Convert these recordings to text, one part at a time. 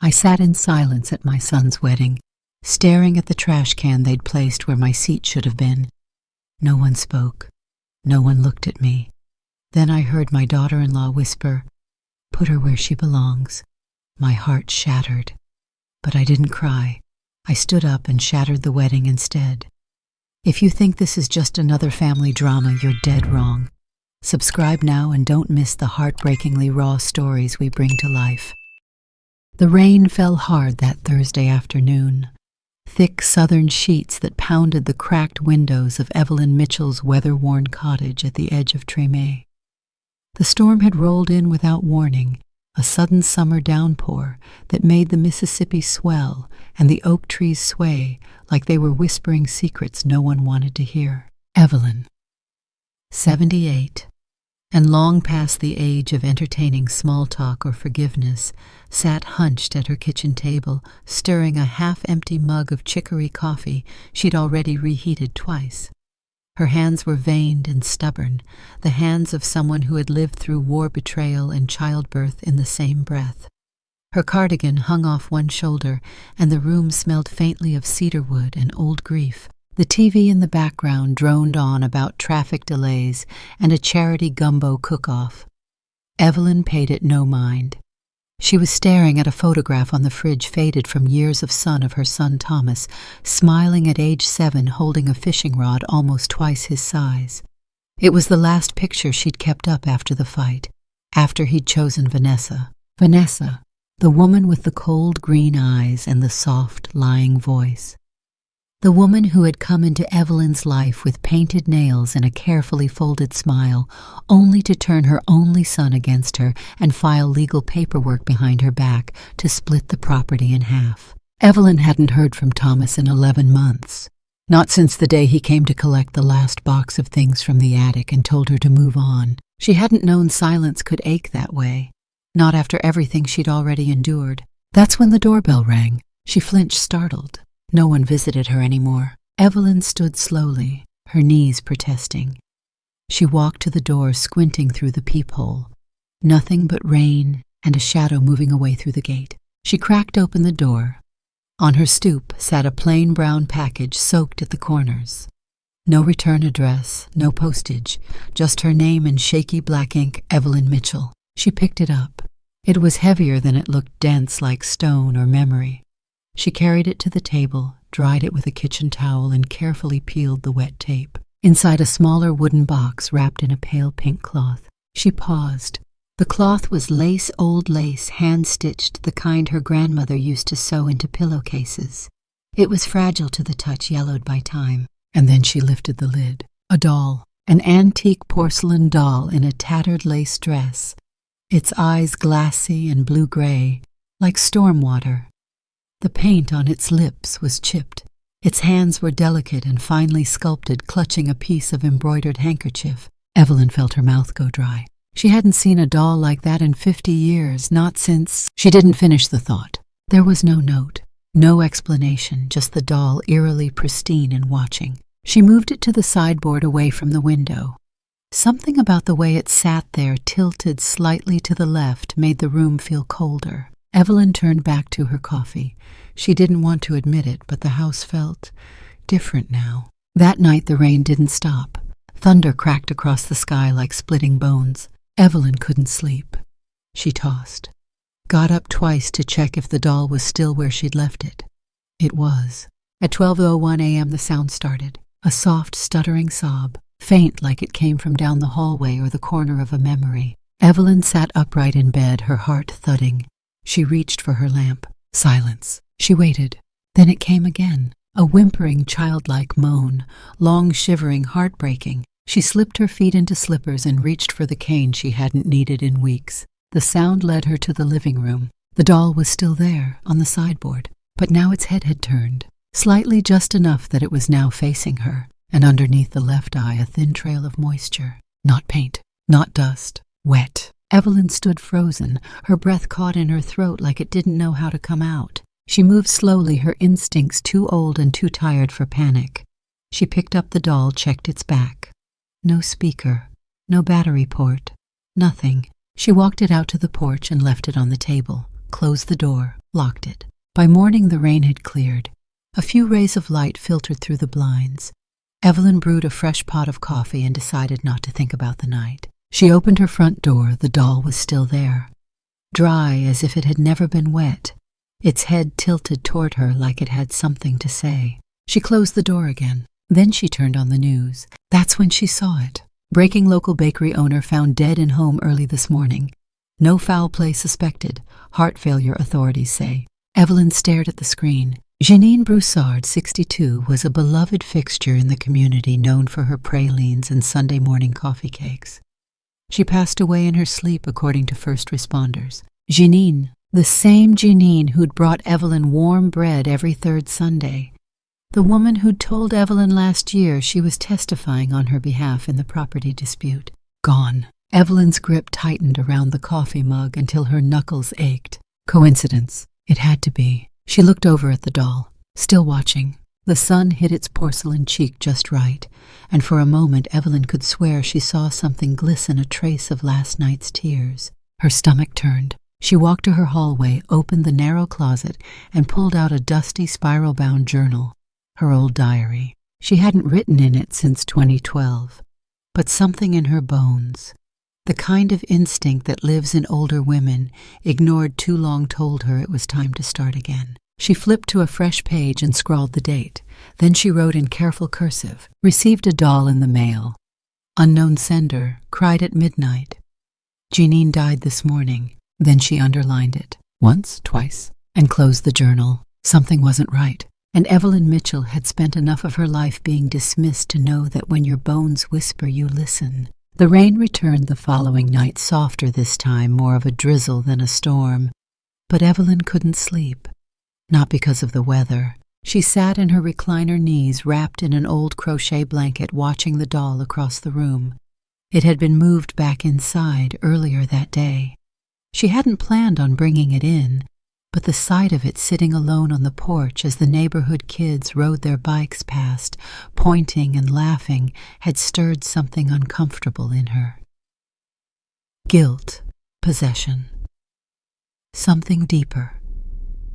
I sat in silence at my son's wedding, staring at the trash can they'd placed where my seat should have been. No one spoke. No one looked at me. Then I heard my daughter-in-law whisper, "Put her where she belongs." My heart shattered. But I didn't cry. I stood up and shattered the wedding instead. If you think this is just another family drama, you're dead wrong. Subscribe now and don't miss the heartbreakingly raw stories we bring to life. The rain fell hard that Thursday afternoon. Thick southern sheets that pounded the cracked windows of Evelyn Mitchell's weather-worn cottage at the edge of Tremé. The storm had rolled in without warning, a sudden summer downpour that made the Mississippi swell and the oak trees sway like they were whispering secrets no one wanted to hear. Evelyn, 78, and long past the age of entertaining small talk or forgiveness, sat hunched at her kitchen table, stirring a half-empty mug of chicory coffee she'd already reheated twice. Her hands were veined and stubborn, the hands of someone who had lived through war, betrayal, and childbirth in the same breath. Her cardigan hung off one shoulder, and the room smelled faintly of cedarwood and old grief. The TV in the background droned on about traffic delays and a charity gumbo cook-off. Evelyn paid it no mind. She was staring at a photograph on the fridge faded from years of sun of her son Thomas, smiling at age 7 holding a fishing rod almost twice his size. It was the last picture she'd kept up after the fight, after he'd chosen Vanessa. Vanessa, the woman with the cold green eyes and the soft, lying voice. The woman who had come into Evelyn's life with painted nails and a carefully folded smile, only to turn her only son against her and file legal paperwork behind her back to split the property in half. Evelyn hadn't heard from Thomas in 11 months. Not since the day he came to collect the last box of things from the attic and told her to move on. She hadn't known silence could ache that way. Not after everything she'd already endured. That's when the doorbell rang. She flinched, startled. No one visited her anymore. Evelyn stood slowly, her knees protesting. She walked to the door, squinting through the peephole. Nothing but rain and a shadow moving away through the gate. She cracked open the door. On her stoop sat a plain brown package soaked at the corners. No return address, no postage, just her name in shaky black ink, Evelyn Mitchell. She picked it up. It was heavier than it looked, dense like stone or memory. She carried it to the table, dried it with a kitchen towel, and carefully peeled the wet tape. Inside a smaller wooden box wrapped in a pale pink cloth. She paused. The cloth was old lace, hand-stitched, the kind her grandmother used to sew into pillowcases. It was fragile to the touch, yellowed by time. And then she lifted the lid. A doll, an antique porcelain doll in a tattered lace dress, its eyes glassy and blue-gray, like storm water. The paint on its lips was chipped. Its hands were delicate and finely sculpted, clutching a piece of embroidered handkerchief. Evelyn felt her mouth go dry. She hadn't seen a doll like that in 50 years, not since... She didn't finish the thought. There was no note, no explanation, just the doll eerily pristine and watching. She moved it to the sideboard away from the window. Something about the way it sat there, tilted slightly to the left, made the room feel colder. Evelyn turned back to her coffee. She didn't want to admit it, but the house felt different now. That night the rain didn't stop. Thunder cracked across the sky like splitting bones. Evelyn couldn't sleep. She tossed. Got up twice to check if the doll was still where she'd left it. It was. At 12:01 a.m. the sound started. A soft, stuttering sob, faint like it came from down the hallway or the corner of a memory. Evelyn sat upright in bed, her heart thudding. She reached for her lamp. Silence. She waited. Then it came again. A whimpering, childlike moan, long, shivering, heartbreaking. She slipped her feet into slippers and reached for the cane she hadn't needed in weeks. The sound led her to the living room. The doll was still there, on the sideboard, but now its head had turned, slightly, just enough that it was now facing her, and underneath the left eye a thin trail of moisture. Not paint, not dust, wet. Evelyn stood frozen, her breath caught in her throat like it didn't know how to come out. She moved slowly, her instincts too old and too tired for panic. She picked up the doll, checked its back. No speaker, no battery port, nothing. She walked it out to the porch and left it on the table, closed the door. locked it. By morning, the rain had cleared. A few rays of light filtered through the blinds. Evelyn brewed a fresh pot of coffee and decided not to think about the night. She opened her front door. The doll was still there, dry as if it had never been wet, its head tilted toward her like it had something to say. She closed the door again. Then she turned on the news. That's when she saw it. Breaking local bakery owner found dead in home early this morning. No foul play suspected, heart failure authorities say. Evelyn stared at the screen. Janine Broussard, 62, was a beloved fixture in the community known for her pralines and Sunday morning coffee cakes. She passed away in her sleep, according to first responders. Janine, the same Janine who'd brought Evelyn warm bread every third Sunday. The woman who'd told Evelyn last year she was testifying on her behalf in the property dispute. Gone. Evelyn's grip tightened around the coffee mug until her knuckles ached. Coincidence. It had to be. She looked over at the doll, still watching. The sun hit its porcelain cheek just right, and for a moment Evelyn could swear she saw something glisten, a trace of last night's tears. Her stomach turned. She walked to her hallway, opened the narrow closet, and pulled out a dusty spiral-bound journal, her old diary. She hadn't written in it since 2012, but something in her bones, the kind of instinct that lives in older women, ignored too long, told her it was time to start again. She flipped to a fresh page and scrawled the date. Then she wrote in careful cursive, "Received a doll in the mail. Unknown sender, cried at midnight. Janine died this morning." Then she underlined it, once, twice, and closed the journal. Something wasn't right, and Evelyn Mitchell had spent enough of her life being dismissed to know that when your bones whisper, you listen. The rain returned the following night, softer this time, more of a drizzle than a storm. But Evelyn couldn't sleep. Not because of the weather. She sat in her recliner knees, wrapped in an old crochet blanket, watching the doll across the room. It had been moved back inside earlier that day. She hadn't planned on bringing it in, but the sight of it sitting alone on the porch as the neighborhood kids rode their bikes past, pointing and laughing, had stirred something uncomfortable in her. Guilt, possession. Something deeper.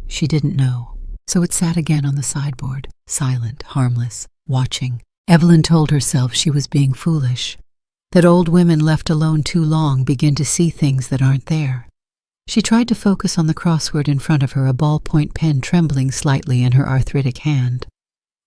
She didn't know. So it sat again on the sideboard, silent, harmless, watching. Evelyn told herself she was being foolish, that old women left alone too long begin to see things that aren't there. She tried to focus on the crossword in front of her, a ballpoint pen trembling slightly in her arthritic hand.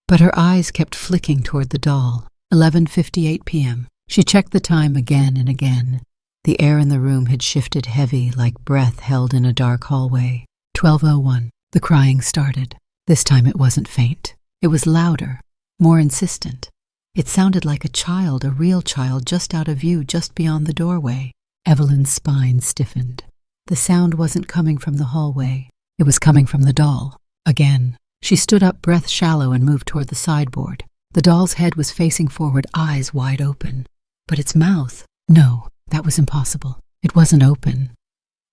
But her eyes kept flicking toward the doll. 11:58 p.m. She checked the time again and again. The air in the room had shifted heavy, like breath held in a dark hallway. 12:01. The crying started. This time it wasn't faint. It was louder, more insistent. It sounded like a child, a real child, just out of view, just beyond the doorway. Evelyn's spine stiffened. The sound wasn't coming from the hallway. It was coming from the doll. Again. She stood up, breath shallow, and moved toward the sideboard. The doll's head was facing forward, eyes wide open. But its mouth? No, that was impossible. It wasn't open.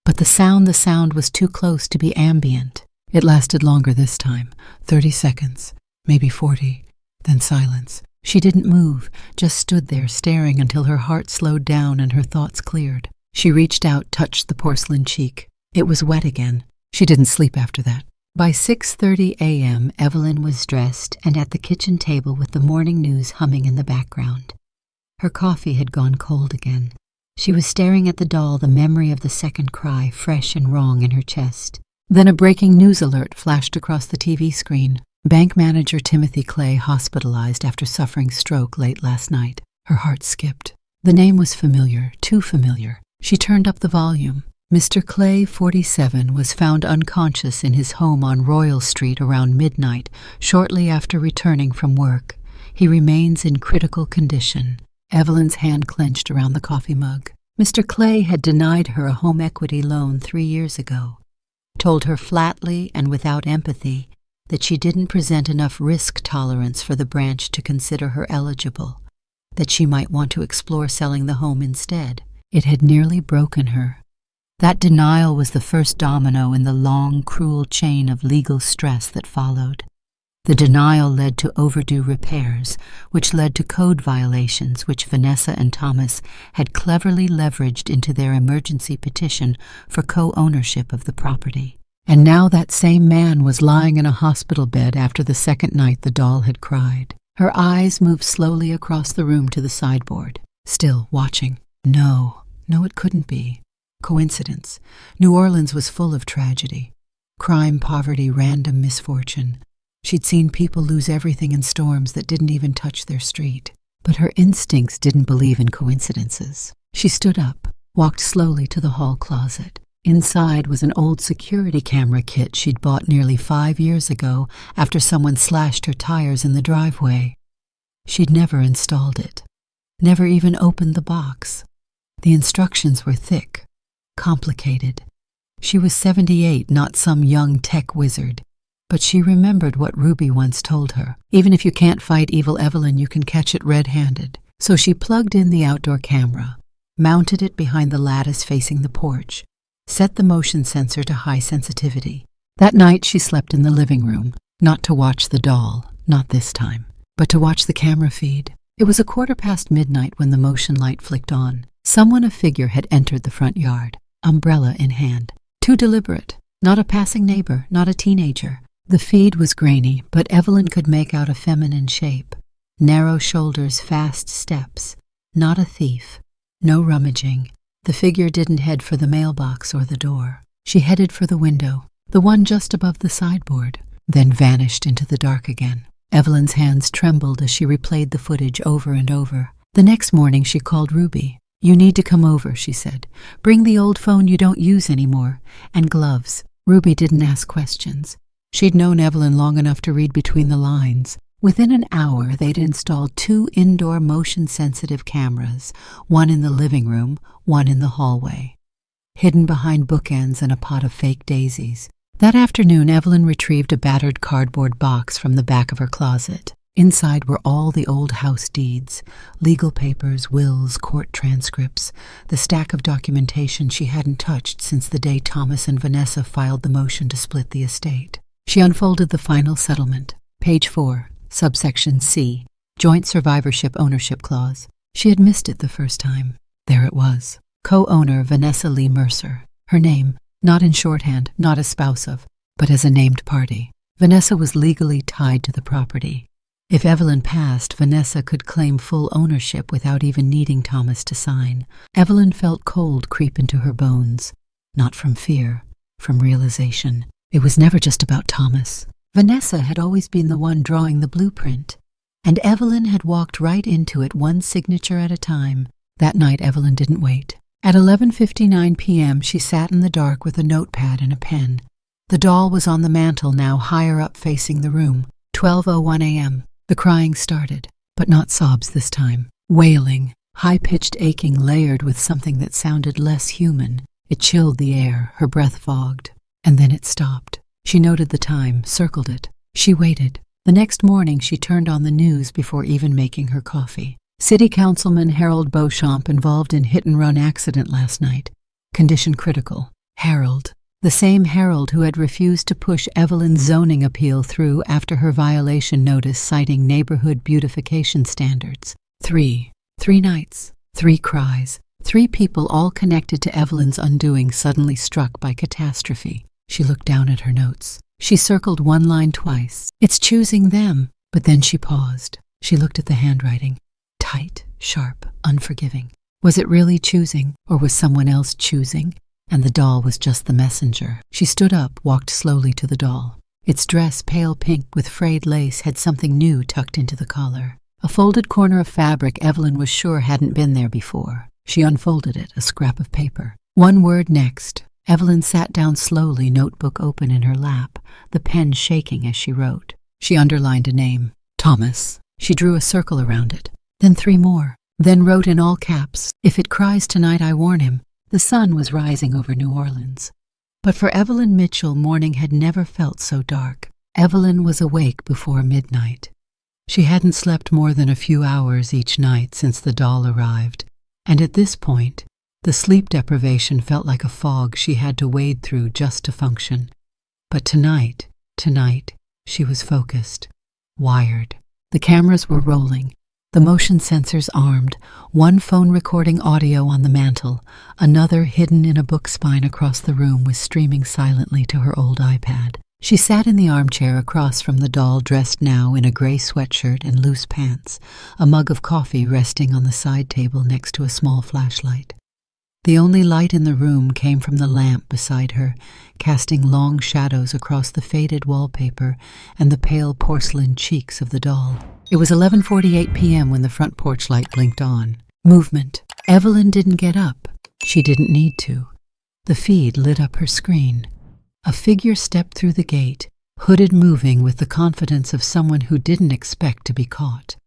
But the sound was too close to be ambient. It lasted longer this time, 30 seconds, maybe 40, then silence. She didn't move, just stood there staring until her heart slowed down and her thoughts cleared. She reached out, touched the porcelain cheek. It was wet again. She didn't sleep after that. By 6:30 a.m., Evelyn was dressed and at the kitchen table with the morning news humming in the background. Her coffee had gone cold again. She was staring at the doll, the memory of the second cry fresh and wrong in her chest. Then a breaking news alert flashed across the TV screen. Bank manager Timothy Clay hospitalized after suffering stroke late last night. Her heart skipped. The name was familiar, too familiar. She turned up the volume. Mr. Clay, 47, was found unconscious in his home on Royal Street around midnight, shortly after returning from work. He remains in critical condition. Evelyn's hand clenched around the coffee mug. Mr. Clay had denied her a home equity loan 3 years ago. Told her flatly and without empathy that she didn't present enough risk tolerance for the branch to consider her eligible, that she might want to explore selling the home instead. It had nearly broken her. That denial was the first domino in the long, cruel chain of legal stress that followed. The denial led to overdue repairs, which led to code violations which Vanessa and Thomas had cleverly leveraged into their emergency petition for co-ownership of the property. And now that same man was lying in a hospital bed after the second night the doll had cried. Her eyes moved slowly across the room to the sideboard, still watching. No, it couldn't be. Coincidence. New Orleans was full of tragedy. Crime, poverty, random misfortune. She'd seen people lose everything in storms that didn't even touch their street. But her instincts didn't believe in coincidences. She stood up, walked slowly to the hall closet. Inside was an old security camera kit she'd bought nearly 5 years ago after someone slashed her tires in the driveway. She'd never installed it, never even opened the box. The instructions were thick, complicated. She was 78, not some young tech wizard. But she remembered what Ruby once told her. Even if you can't fight evil Evelyn, you can catch it red-handed. So she plugged in the outdoor camera, mounted it behind the lattice facing the porch, set the motion sensor to high sensitivity. That night she slept in the living room, not to watch the doll, not this time, but to watch the camera feed. It was midquarter midnight when the motion light flicked on. Someone, a figure, had entered the front yard, umbrella in hand. Too deliberate. Not a passing neighbor, not a teenager. The feed was grainy, but Evelyn could make out a feminine shape. Narrow shoulders, fast steps. Not a thief. No rummaging. The figure didn't head for the mailbox or the door. She headed for the window, the one just above the sideboard, then vanished into the dark again. Evelyn's hands trembled as she replayed the footage over and over. The next morning she called Ruby. "You need to come over," she said. "Bring the old phone you don't use anymore, and gloves." Ruby didn't ask questions. She'd known Evelyn long enough to read between the lines. Within an hour, they'd installed 2 indoor motion-sensitive cameras, one in the living room, one in the hallway, hidden behind bookends and a pot of fake daisies. That afternoon, Evelyn retrieved a battered cardboard box from the back of her closet. Inside were all the old house deeds, legal papers, wills, court transcripts, the stack of documentation she hadn't touched since the day Thomas and Vanessa filed the motion to split the estate. She unfolded the final settlement. Page 4, subsection C, Joint Survivorship Ownership Clause. She had missed it the first time. There it was. Co-owner Vanessa Lee Mercer. Her name, not in shorthand, not as spouse of, but as a named party. Vanessa was legally tied to the property. If Evelyn passed, Vanessa could claim full ownership without even needing Thomas to sign. Evelyn felt cold creep into her bones. Not from fear, from realization. It was never just about Thomas. Vanessa had always been the one drawing the blueprint, and Evelyn had walked right into it, one signature at a time. That night, Evelyn didn't wait. At 11:59 p.m., she sat in the dark with a notepad and a pen. The doll was on the mantel now, higher up facing the room. 12:01 a.m. The crying started, but not sobs this time. Wailing, high-pitched aching layered with something that sounded less human. It chilled the air, her breath fogged. And then it stopped. She noted the time, circled it. She waited. The next morning she turned on the news before even making her coffee. City Councilman Harold Beauchamp involved in hit-and-run accident last night. Condition critical. Harold. The same Harold who had refused to push Evelyn's zoning appeal through after her violation notice citing neighborhood beautification standards. 3 nights. 3 cries. 3 people all connected to Evelyn's undoing suddenly struck by catastrophe. She looked down at her notes. She circled one line twice. It's choosing them. But then she paused. She looked at the handwriting. Tight, sharp, unforgiving. Was it really choosing, or was someone else choosing? And the doll was just the messenger. She stood up, walked slowly to the doll. Its dress, pale pink with frayed lace, had something new tucked into the collar. A folded corner of fabric Evelyn was sure hadn't been there before. She unfolded it, a scrap of paper. One word next. Evelyn sat down slowly, notebook open in her lap, the pen shaking as she wrote. She underlined a name. Thomas. She drew a circle around it. Then 3 more. Then wrote in all caps, "If it cries tonight, I warn him." The sun was rising over New Orleans. But for Evelyn Mitchell, morning had never felt so dark. Evelyn was awake before midnight. She hadn't slept more than a few hours each night since the doll arrived, and at this point, the sleep deprivation felt like a fog she had to wade through just to function. But tonight, she was focused, wired. The cameras were rolling. the motion sensors armed, one phone recording audio on the mantel, another hidden in a book spine across the room was streaming silently to her old iPad. She sat in the armchair across from the doll, dressed now in a gray sweatshirt and loose pants, a mug of coffee resting on the side table next to a small flashlight. The only light in the room came from the lamp beside her, casting long shadows across the faded wallpaper and the pale porcelain cheeks of the doll. It was 11:48 p.m. when the front porch light blinked on. Movement. Evelyn didn't get up. She didn't need to. The feed lit up her screen. A figure stepped through the gate, hooded, moving with the confidence of someone who didn't expect to be caught.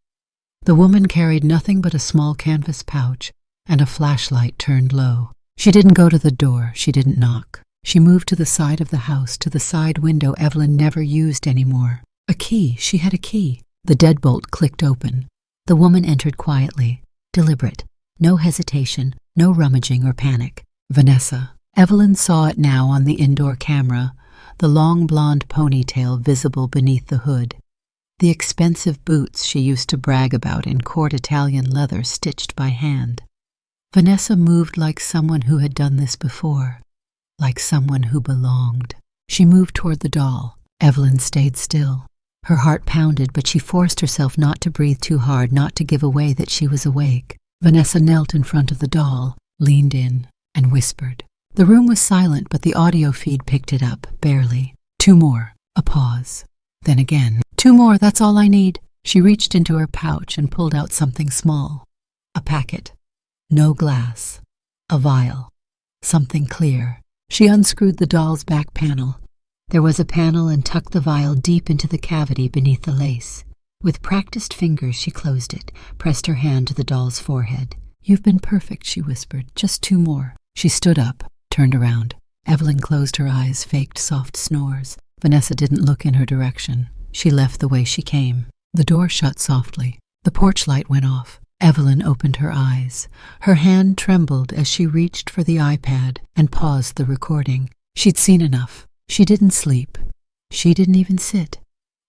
The woman carried nothing but a small canvas pouch and a flashlight turned low. She didn't go to the door. She didn't knock. She moved to the side of the house, to the side window Evelyn never used anymore. A key. She had a key. The deadbolt clicked open. The woman entered quietly, deliberate. No hesitation, no rummaging or panic. Vanessa. Evelyn saw it now on the indoor camera, the long blonde ponytail visible beneath the hood. The expensive boots she used to brag about in court Italian leather stitched by hand. Vanessa moved like someone who had done this before, like someone who belonged. She moved toward the doll. Evelyn stayed still. Her heart pounded, but she forced herself not to breathe too hard, not to give away that she was awake. Vanessa knelt in front of the doll, leaned in, and whispered. The room was silent, but the audio feed picked it up, barely. 2 more. A pause. Then again. 2 more, that's all I need. She reached into her pouch and pulled out something small. A packet. No glass. A vial. Something clear. She unscrewed the doll's back panel. There was a panel and tucked the vial deep into the cavity beneath the lace. With practiced fingers she closed it, pressed her hand to the doll's forehead. You've been perfect, she whispered. Just 2 more. She stood up, turned around. Evelyn closed her eyes, faked soft snores. Vanessa didn't look in her direction. She left the way she came. The door shut softly. The porch light went off. Evelyn opened her eyes. Her hand trembled as she reached for the iPad and paused the recording. She'd seen enough. She didn't sleep. She didn't even sit.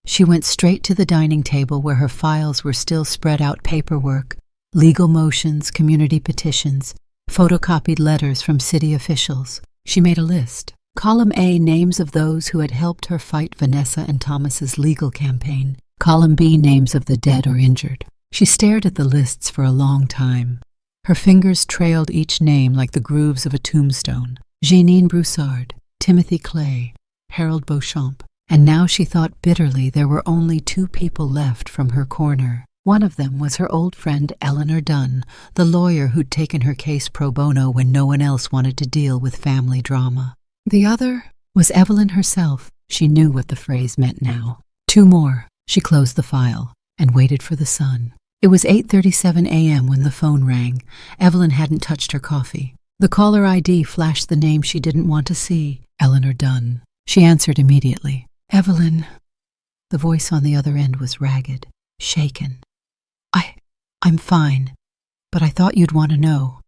She went straight to the dining table where her files were still spread out: paperwork, legal motions, community petitions, photocopied letters from city officials. She made a list. Column A, names of those who had helped her fight Vanessa and Thomas's legal campaign. Column B, names of the dead or injured. She stared at the lists for a long time. Her fingers trailed each name like the grooves of a tombstone. Jeanine Broussard, Timothy Clay, Harold Beauchamp. And now she thought bitterly there were only 2 people left from her corner. One of them was her old friend Eleanor Dunn, the lawyer who'd taken her case pro bono when no one else wanted to deal with family drama. The other was Evelyn herself. She knew what the phrase meant now. 2 more. She closed the file and waited for the sun. It was 8:37 a.m. when the phone rang. Evelyn hadn't touched her coffee. The caller ID flashed the name she didn't want to see, Eleanor Dunn. She answered immediately. Evelyn. The voice on the other end was ragged, shaken. I'm fine, but I thought you'd want to know.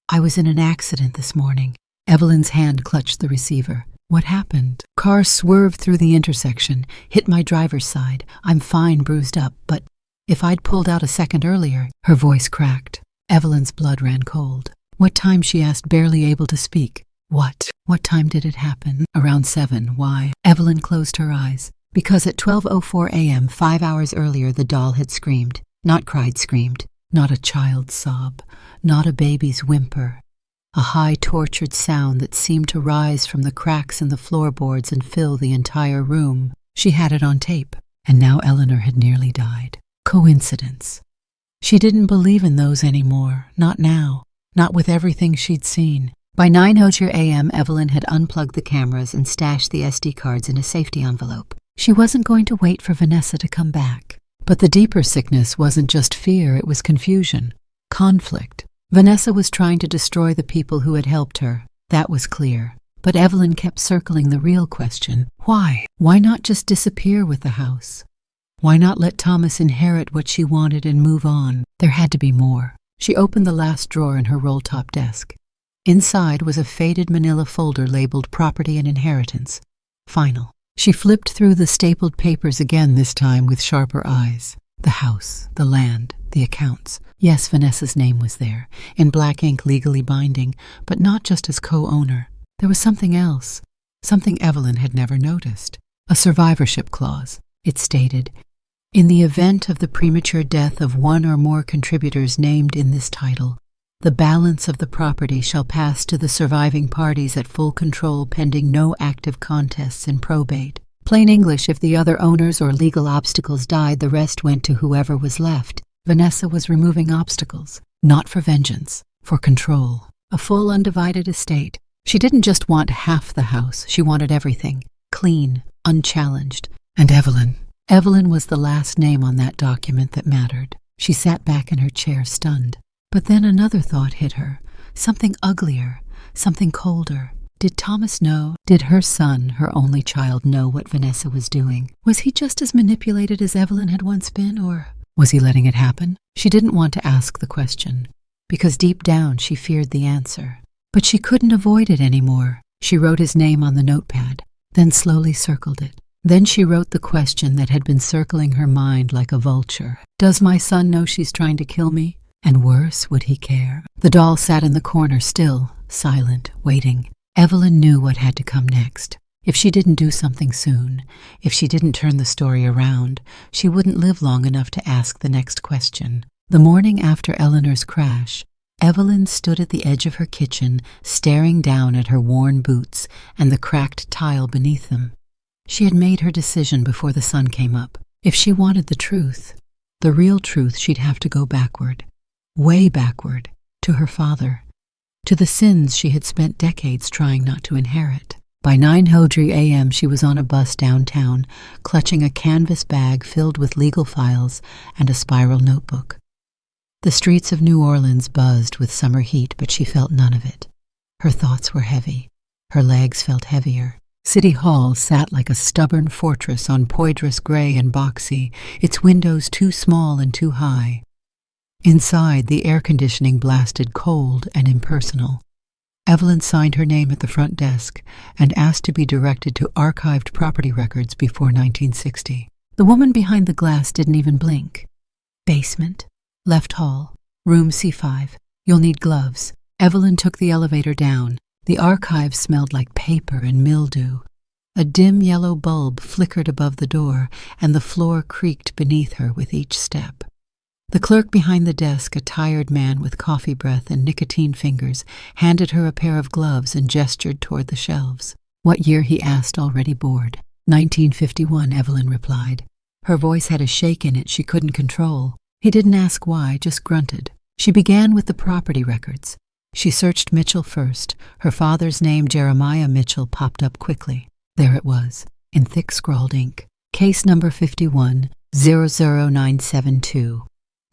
I was in an accident this morning. Evelyn's hand clutched the receiver. What happened? Car swerved through the intersection, hit my driver's side. I'm fine, bruised up, but if I'd pulled out a second earlier. Her voice cracked. Evelyn's blood ran cold. What time? She asked, barely able to speak. What time did it happen? Around 7. Why? Evelyn closed her eyes. Because at 12:04 a.m., 5 hours earlier, the doll had screamed. Not cried, screamed. Not a child's sob. Not a baby's whimper. A high, tortured sound that seemed to rise from the cracks in the floorboards and fill the entire room. She had it on tape, and now Eleanor had nearly died. Coincidence. She didn't believe in those anymore. Not now. Not with everything she'd seen. By 9:00 a.m., Evelyn had unplugged the cameras and stashed the SD cards in a safety envelope. She wasn't going to wait for Vanessa to come back. But the deeper sickness wasn't just fear, it was confusion. Conflict. Vanessa was trying to destroy the people who had helped her. That was clear. But Evelyn kept circling the real question. Why? Why not just disappear with the house? Why not let Thomas inherit what she wanted and move on? There had to be more. She opened the last drawer in her roll-top desk. Inside was a faded manila folder labeled Property and Inheritance. Final. She flipped through the stapled papers again, this time with sharper eyes. The house, the land, the accounts. Yes, Vanessa's name was there, in black ink legally binding, but not just as co-owner. There was something else, something Evelyn had never noticed. A survivorship clause. It stated, "In the event of the premature death of one or more contributors named in this title, the balance of the property shall pass to the surviving parties at full control pending no active contests in probate." Plain English, if the other owners or legal obstacles died, the rest went to whoever was left. Vanessa was removing obstacles, not for vengeance, for control. A full undivided estate. She didn't just want half the house, she wanted everything, clean, unchallenged. And Evelyn was the last name on that document that mattered. She sat back in her chair, stunned. But then another thought hit her, something uglier, something colder. Did Thomas know? Did her son, her only child, know what Vanessa was doing? Was he just as manipulated as Evelyn had once been, or was he letting it happen? She didn't want to ask the question, because deep down she feared the answer. But she couldn't avoid it anymore. She wrote his name on the notepad, then slowly circled it. Then she wrote the question that had been circling her mind like a vulture. Does my son know she's trying to kill me? And worse, would he care? The doll sat in the corner, still, silent, waiting. Evelyn knew what had to come next. If she didn't do something soon, if she didn't turn the story around, she wouldn't live long enough to ask the next question. The morning after Eleanor's crash, Evelyn stood at the edge of her kitchen, staring down at her worn boots and the cracked tile beneath them. She had made her decision before the sun came up. If she wanted the truth, the real truth, she'd have to go backward, way backward, to her father, to the sins she had spent decades trying not to inherit. By 9:00 a.m. she was on a bus downtown, clutching a canvas bag filled with legal files and a spiral notebook. The streets of New Orleans buzzed with summer heat, but she felt none of it. Her thoughts were heavy. Her legs felt heavier. City Hall sat like a stubborn fortress on Poydras gray and boxy, its windows too small and too high. Inside, the air conditioning blasted cold and impersonal. Evelyn signed her name at the front desk and asked to be directed to archived property records before 1960. The woman behind the glass didn't even blink. Basement, left hall, room C5. You'll need gloves. Evelyn took the elevator down. The archive smelled like paper and mildew. A dim yellow bulb flickered above the door, and the floor creaked beneath her with each step. The clerk behind the desk, a tired man with coffee breath and nicotine fingers, handed her a pair of gloves and gestured toward the shelves. What year, he asked, already bored. 1951, Evelyn replied. Her voice had a shake in it she couldn't control. He didn't ask why, just grunted. She began with the property records. She searched Mitchell first. Her father's name, Jeremiah Mitchell, popped up quickly. There it was, in thick scrawled ink. Case number 51-00972.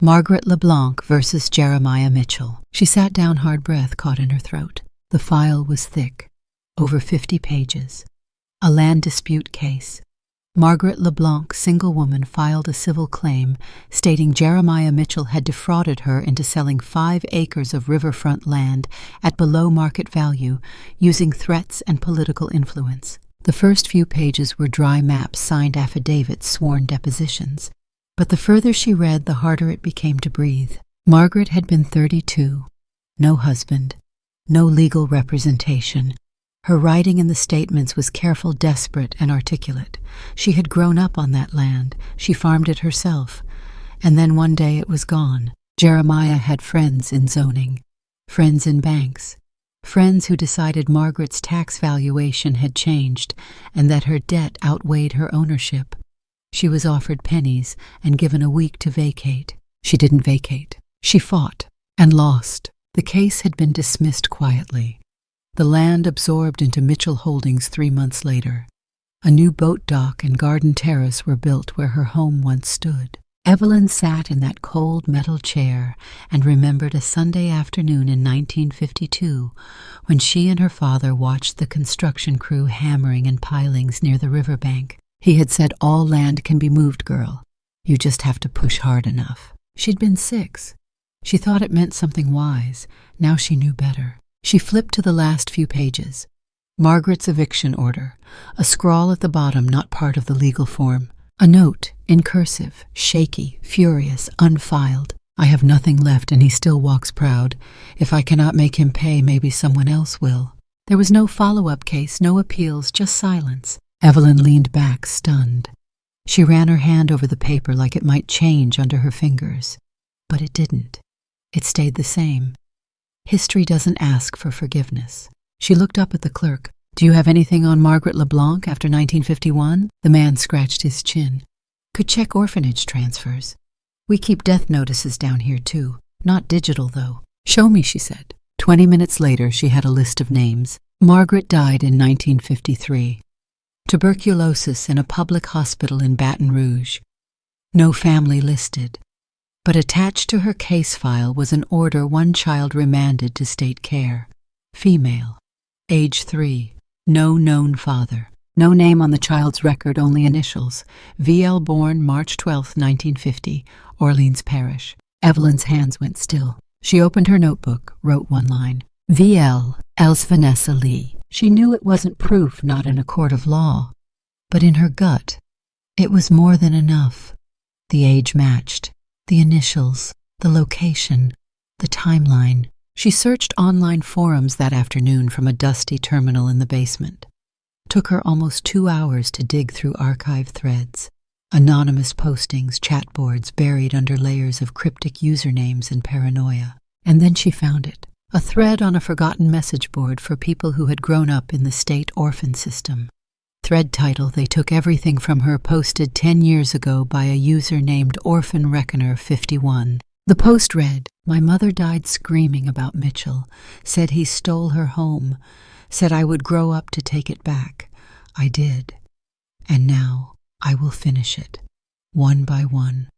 Margaret LeBlanc versus Jeremiah Mitchell. She sat down, hard breath caught in her throat. The file was thick, over 50 pages. A land dispute case. Margaret LeBlanc, single woman, filed a civil claim stating Jeremiah Mitchell had defrauded her into selling 5 acres of riverfront land at below market value using threats and political influence. The first few pages were dry maps, signed affidavits, sworn depositions. But the further she read, the harder it became to breathe. Margaret had been 32. No husband. No legal representation. Her writing in the statements was careful, desperate, and articulate. She had grown up on that land. She farmed it herself. And then one day it was gone. Jeremiah had friends in zoning. Friends in banks. Friends who decided Margaret's tax valuation had changed and that her debt outweighed her ownership. She was offered pennies and given a week to vacate. She didn't vacate. She fought and lost. The case had been dismissed quietly. The land absorbed into Mitchell Holdings 3 months later. A new boat dock and garden terrace were built where her home once stood. Evelyn sat in that cold metal chair and remembered a Sunday afternoon in 1952 when she and her father watched the construction crew hammering in pilings near the riverbank. He had said, "All land can be moved, girl. You just have to push hard enough." She'd been 6. She thought it meant something wise. Now she knew better. She flipped to the last few pages. Margaret's eviction order. A scrawl at the bottom, not part of the legal form. A note, in cursive, shaky, furious, unfiled. I have nothing left and he still walks proud. If I cannot make him pay, maybe someone else will. There was no follow-up case, no appeals, just silence. Evelyn leaned back, stunned. She ran her hand over the paper like it might change under her fingers. But it didn't. It stayed the same. History doesn't ask for forgiveness. She looked up at the clerk. Do you have anything on Margaret LeBlanc after 1951? The man scratched his chin. Could check orphanage transfers. We keep death notices down here too. Not digital, though. Show me, she said. 20 minutes later, she had a list of names. Margaret died in 1953. Tuberculosis in a public hospital in Baton Rouge. No family listed. But attached to her case file was an order one child remanded to state care. Female. Age 3. No known father. No name on the child's record, only initials. V.L. born March 12, 1950, Orleans Parish. Evelyn's hands went still. She opened her notebook, wrote one line. V.L. else Vanessa Lee. She knew it wasn't proof, not in a court of law. But in her gut, it was more than enough. The age matched. The initials. The location. The timeline. She searched online forums that afternoon from a dusty terminal in the basement. Took her almost 2 hours to dig through archive threads. Anonymous postings, chat boards buried under layers of cryptic usernames and paranoia. And then she found it. A thread on a forgotten message board for people who had grown up in the state orphan system. Thread title, They Took Everything From Her, posted 10 years ago by a user named Orphan Reckoner 51. The post read, My mother died screaming about Mitchell, said he stole her home, said I would grow up to take it back. I did. And now I will finish it, one by one.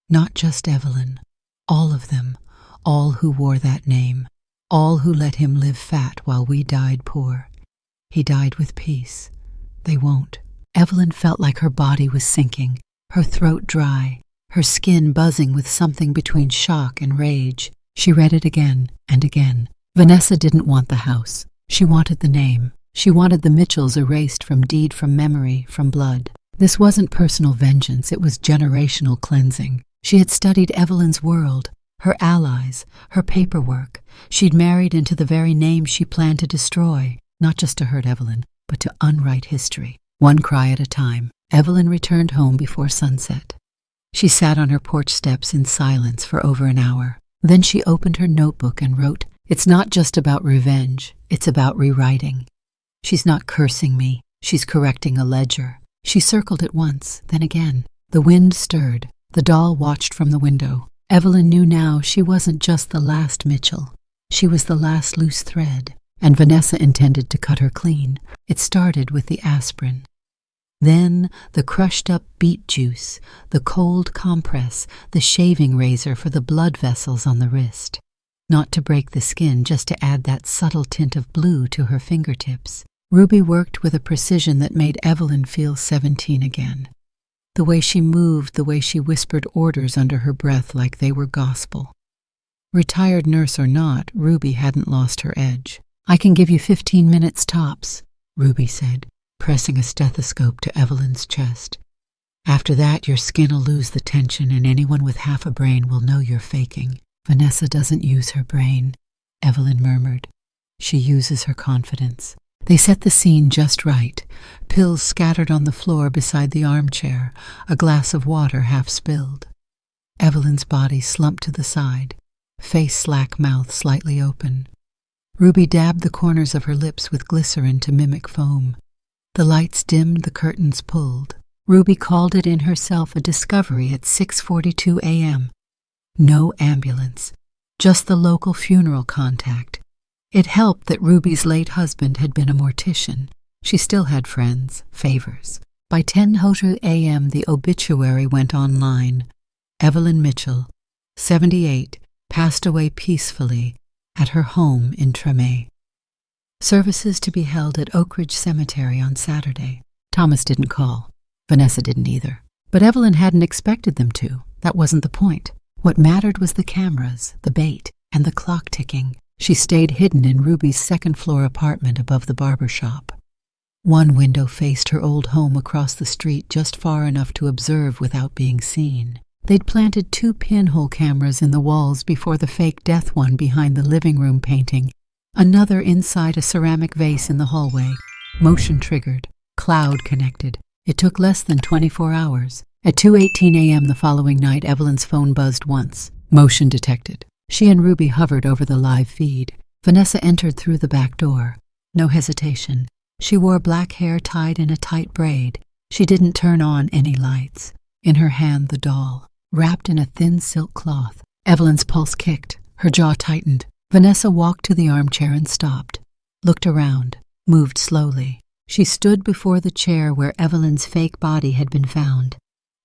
Not just Evelyn, all of them, all who wore that name, all who let him live fat while we died poor. He died with peace. They won't. Evelyn felt like her body was sinking, her throat dry, her skin buzzing with something between shock and rage. She read it again and again. Vanessa didn't want the house. She wanted the name. She wanted the Mitchells erased from deed, from memory, from blood. This wasn't personal vengeance, it was generational cleansing. She had studied Evelyn's world, her allies, her paperwork. She'd married into the very name she planned to destroy, not just to hurt Evelyn, but to unwrite history. One cry at a time, Evelyn returned home before sunset. She sat on her porch steps in silence for over an hour. Then she opened her notebook and wrote, It's not just about revenge, it's about rewriting. She's not cursing me, she's correcting a ledger. She circled it once, then again. The wind stirred. The doll watched from the window. Evelyn knew now she wasn't just the last Mitchell. She was the last loose thread, and Vanessa intended to cut her clean. It started with the aspirin. Then the crushed-up beet juice, the cold compress, the shaving razor for the blood vessels on the wrist. Not to break the skin, just to add that subtle tint of blue to her fingertips. Ruby worked with a precision that made Evelyn feel 17 again. The way she moved, the way she whispered orders under her breath like they were gospel. Retired nurse or not, Ruby hadn't lost her edge. I can give you 15 minutes tops, Ruby said, pressing a stethoscope to Evelyn's chest. After that, your skin'll lose the tension and anyone with half a brain will know you're faking. Vanessa doesn't use her brain, Evelyn murmured. She uses her confidence. They set the scene just right. Pills scattered on the floor beside the armchair, a glass of water half spilled. Evelyn's body slumped to the side, face slack, mouth slightly open. Ruby dabbed the corners of her lips with glycerin to mimic foam. The lights dimmed, the curtains pulled. Ruby called it in herself a discovery at 6:42 a.m. No ambulance, just the local funeral contact. It helped that Ruby's late husband had been a mortician. She still had friends, favors. By 10:02 a.m. the obituary went online. Evelyn Mitchell, 78, passed away peacefully at her home in Tremé. Services to be held at Oak Ridge Cemetery on Saturday. Thomas didn't call. Vanessa didn't either. But Evelyn hadn't expected them to. That wasn't the point. What mattered was the cameras, the bait, and the clock ticking. She stayed hidden in Ruby's second-floor apartment above the barber shop. One window faced her old home across the street just far enough to observe without being seen. They'd planted 2 pinhole cameras in the walls before the fake death one behind the living room painting, another inside a ceramic vase in the hallway. Motion triggered, cloud connected. It took less than 24 hours. At 2:18 a.m. the following night, Evelyn's phone buzzed once. Motion detected. She and Ruby hovered over the live feed. Vanessa entered through the back door. No hesitation. She wore black hair tied in a tight braid. She didn't turn on any lights. In her hand, the doll, wrapped in a thin silk cloth. Evelyn's pulse kicked. Her jaw tightened. Vanessa walked to the armchair and stopped. Looked around. Moved slowly. She stood before the chair where Evelyn's fake body had been found.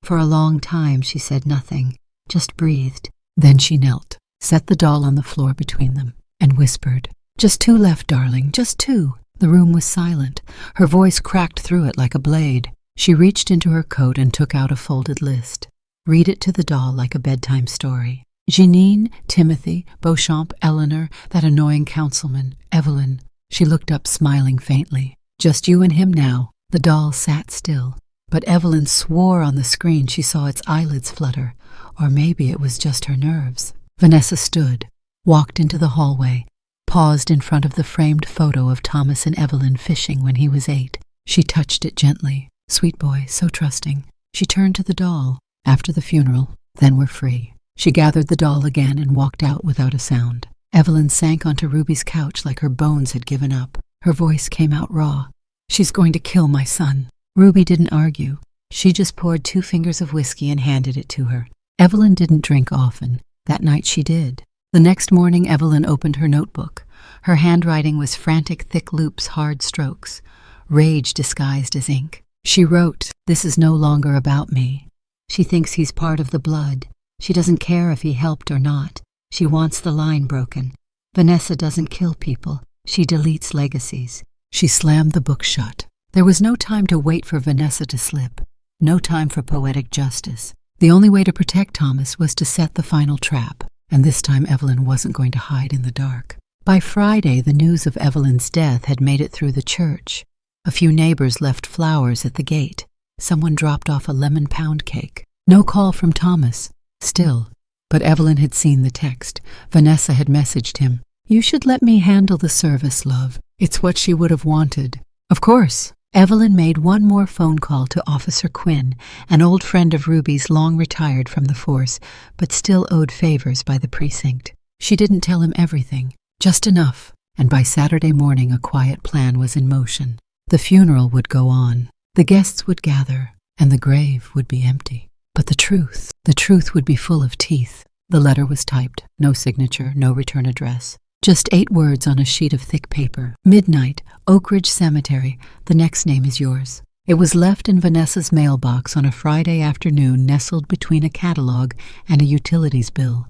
For a long time she said nothing, just breathed. Then she knelt, set the doll on the floor between them, and whispered, "Just 2 left, darling, just 2. The room was silent. Her voice cracked through it like a blade. She reached into her coat and took out a folded list. Read it to the doll like a bedtime story. Jeanine, Timothy, Beauchamp, Eleanor, that annoying councilman, Evelyn. She looked up, smiling faintly. Just you and him now. The doll sat still. But Evelyn swore on the screen she saw its eyelids flutter, or maybe it was just her nerves. Vanessa stood, walked into the hallway, paused in front of the framed photo of Thomas and Evelyn fishing when he was 8. She touched it gently. Sweet boy, so trusting. She turned to the doll. After the funeral, then we're free. She gathered the doll again and walked out without a sound. Evelyn sank onto Ruby's couch like her bones had given up. Her voice came out raw. She's going to kill my son. Ruby didn't argue. She just poured 2 fingers of whiskey and handed it to her. Evelyn didn't drink often. That night she did. The next morning Evelyn opened her notebook. Her handwriting was frantic, thick loops, hard strokes. Rage disguised as ink. She wrote, "This is no longer about me. She thinks he's part of the blood. She doesn't care if he helped or not. She wants the line broken. Vanessa doesn't kill people. She deletes legacies." She slammed the book shut. There was no time to wait for Vanessa to slip. No time for poetic justice. The only way to protect Thomas was to set the final trap, and this time Evelyn wasn't going to hide in the dark. By Friday, the news of Evelyn's death had made it through the church. A few neighbors left flowers at the gate. Someone dropped off a lemon pound cake. No call from Thomas. Still. But Evelyn had seen the text. Vanessa had messaged him. "You should let me handle the service, love." It's what she would have wanted. Of course. Evelyn made one more phone call to Officer Quinn, an old friend of Ruby's, long retired from the force, but still owed favors by the precinct. She didn't tell him everything, just enough, and by Saturday morning a quiet plan was in motion. The funeral would go on. The guests would gather, and the grave would be empty. But the truth would be full of teeth. The letter was typed, no signature, no return address. Just 8 words on a sheet of thick paper. "Midnight, Oak Ridge Cemetery. The next name is yours." It was left in Vanessa's mailbox on a Friday afternoon, nestled between a catalog and a utilities bill.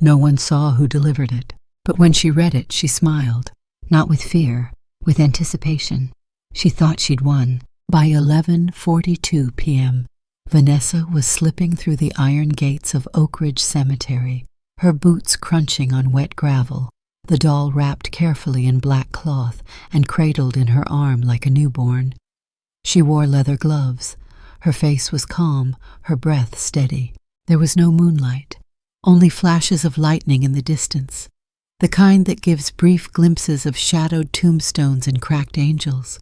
No one saw who delivered it, but when she read it, she smiled. Not with fear, with anticipation. She thought she'd won. By 11:42 p.m., Vanessa was slipping through the iron gates of Oak Ridge Cemetery, her boots crunching on wet gravel, the doll wrapped carefully in black cloth and cradled in her arm like a newborn. She wore leather gloves. Her face was calm, her breath steady. There was no moonlight, only flashes of lightning in the distance, the kind that gives brief glimpses of shadowed tombstones and cracked angels.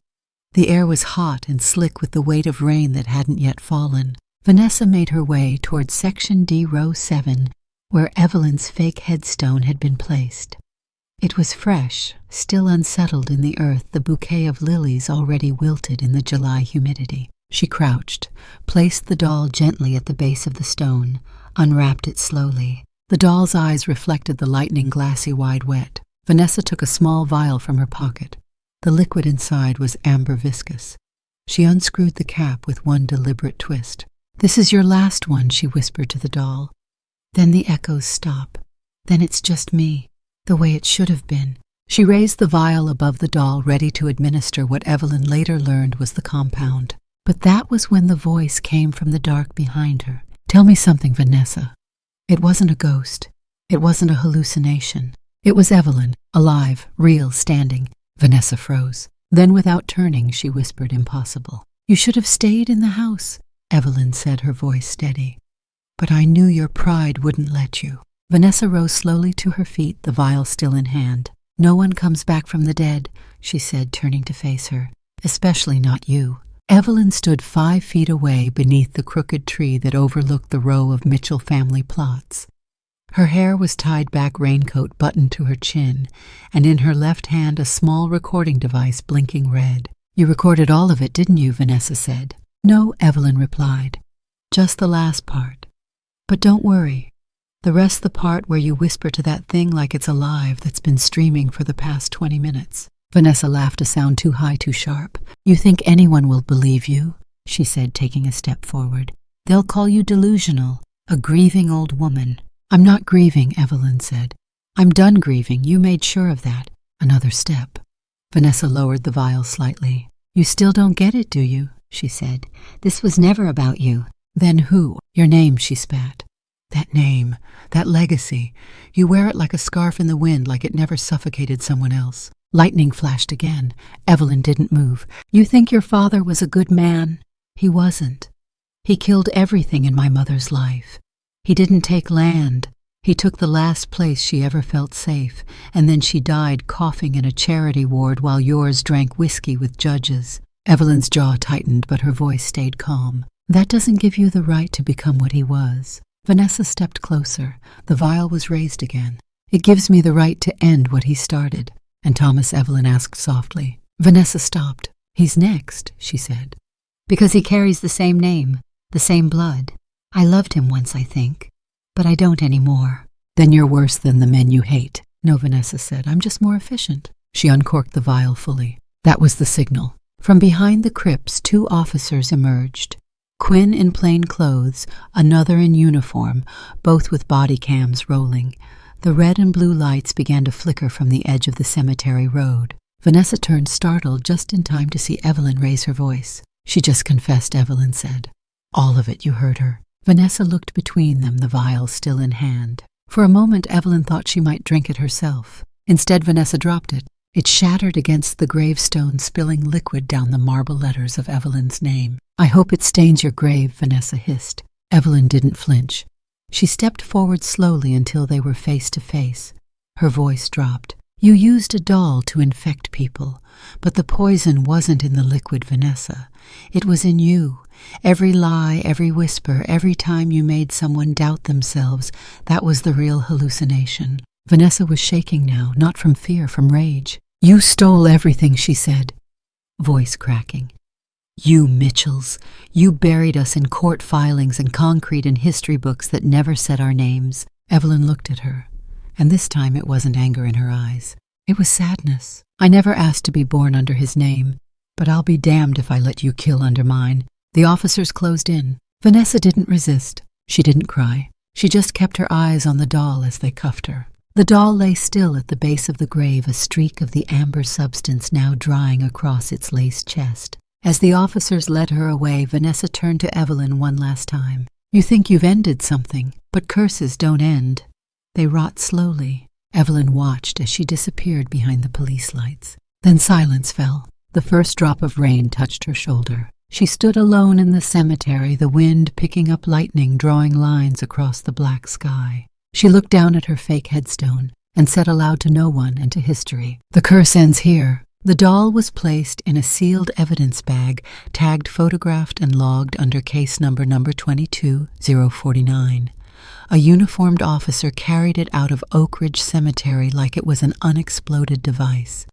The air was hot and slick with the weight of rain that hadn't yet fallen. Vanessa made her way toward Section D, Row 7, where Evelyn's fake headstone had been placed. It was fresh, still unsettled in the earth, the bouquet of lilies already wilted in the July humidity. She crouched, placed the doll gently at the base of the stone, unwrapped it slowly. The doll's eyes reflected the lightning glassy wide wet. Vanessa took a small vial from her pocket. The liquid inside was amber viscous. She unscrewed the cap with one deliberate twist. "This is your last one," she whispered to the doll. Then the echoes stop. Then it's just me, the way it should have been. She raised the vial above the doll, ready to administer what Evelyn later learned was the compound. But that was when the voice came from the dark behind her. "Tell me something, Vanessa." It wasn't a ghost. It wasn't a hallucination. It was Evelyn, alive, real, standing. Vanessa froze. Then, without turning, she whispered, "Impossible." "You should have stayed in the house," Evelyn said, her voice steady. But I knew your pride wouldn't let you. Vanessa rose slowly to her feet, the vial still in hand. No one comes back from the dead, she said, turning to face her. Especially not you. Evelyn stood 5 feet away beneath the crooked tree that overlooked the row of Mitchell family plots. Her hair was tied back, raincoat buttoned to her chin, and in her left hand a small recording device blinking red. You recorded all of it, didn't you? Vanessa said. No, Evelyn replied. Just the last part. But don't worry. The rest, the part where you whisper to that thing like it's alive that's been streaming for the past 20 minutes. Vanessa laughed, a sound too high, too sharp. You think anyone will believe you? She said, taking a step forward. They'll call you delusional, a grieving old woman. I'm not grieving, Evelyn said. I'm done grieving. You made sure of that. Another step. Vanessa lowered the vial slightly. You still don't get it, do you? She said. This was never about you. Then who? Your name, she spat. That name, that legacy. You wear it like a scarf in the wind, like it never suffocated someone else. Lightning flashed again. Evelyn didn't move. You think your father was a good man? He wasn't. He killed everything in my mother's life. He didn't take land. He took the last place she ever felt safe, and then she died coughing in a charity ward while yours drank whiskey with judges. Evelyn's jaw tightened, but her voice stayed calm. That doesn't give you the right to become what he was. Vanessa stepped closer. The vial was raised again. It gives me the right to end what he started. And Thomas, Evelyn asked softly. Vanessa stopped. He's next, she said. Because he carries the same name, the same blood. I loved him once, I think. But I don't anymore. Then you're worse than the men you hate. No, Vanessa said. I'm just more efficient. She uncorked the vial fully. That was the signal. From behind the crypts, 2 officers emerged. Quinn in plain clothes, another in uniform, both with body cams rolling. The red and blue lights began to flicker from the edge of the cemetery road. Vanessa turned startled just in time to see Evelyn raise her voice. She just confessed, Evelyn said. All of it, you heard her. Vanessa looked between them, the vial still in hand. For a moment, Evelyn thought she might drink it herself. Instead, Vanessa dropped it. It shattered against the gravestone, spilling liquid down the marble letters of Evelyn's name. I hope it stains your grave, Vanessa hissed. Evelyn didn't flinch. She stepped forward slowly until they were face to face. Her voice dropped. You used a doll to infect people, but the poison wasn't in the liquid, Vanessa. It was in you. Every lie, every whisper, every time you made someone doubt themselves, that was the real hallucination. Vanessa was shaking now, not from fear, from rage. You stole everything, she said, voice cracking. You Mitchells, you buried us in court filings and concrete and history books that never said our names. Evelyn looked at her, and this time it wasn't anger in her eyes. It was sadness. I never asked to be born under his name, but I'll be damned if I let you kill under mine. The officers closed in. Vanessa didn't resist. She didn't cry. She just kept her eyes on the doll as they cuffed her. The doll lay still at the base of the grave, a streak of the amber substance now drying across its lace chest. As the officers led her away, Vanessa turned to Evelyn one last time. You think you've ended something, but curses don't end. They rot slowly. Evelyn watched as she disappeared behind the police lights. Then silence fell. The first drop of rain touched her shoulder. She stood alone in the cemetery, the wind picking up lightning, drawing lines across the black sky. She looked down at her fake headstone and said aloud to no one and to history, "The curse ends here." The doll was placed in a sealed evidence bag, tagged, photographed, and logged under case number 22049. A uniformed officer carried it out of Oak Ridge Cemetery like it was an unexploded device.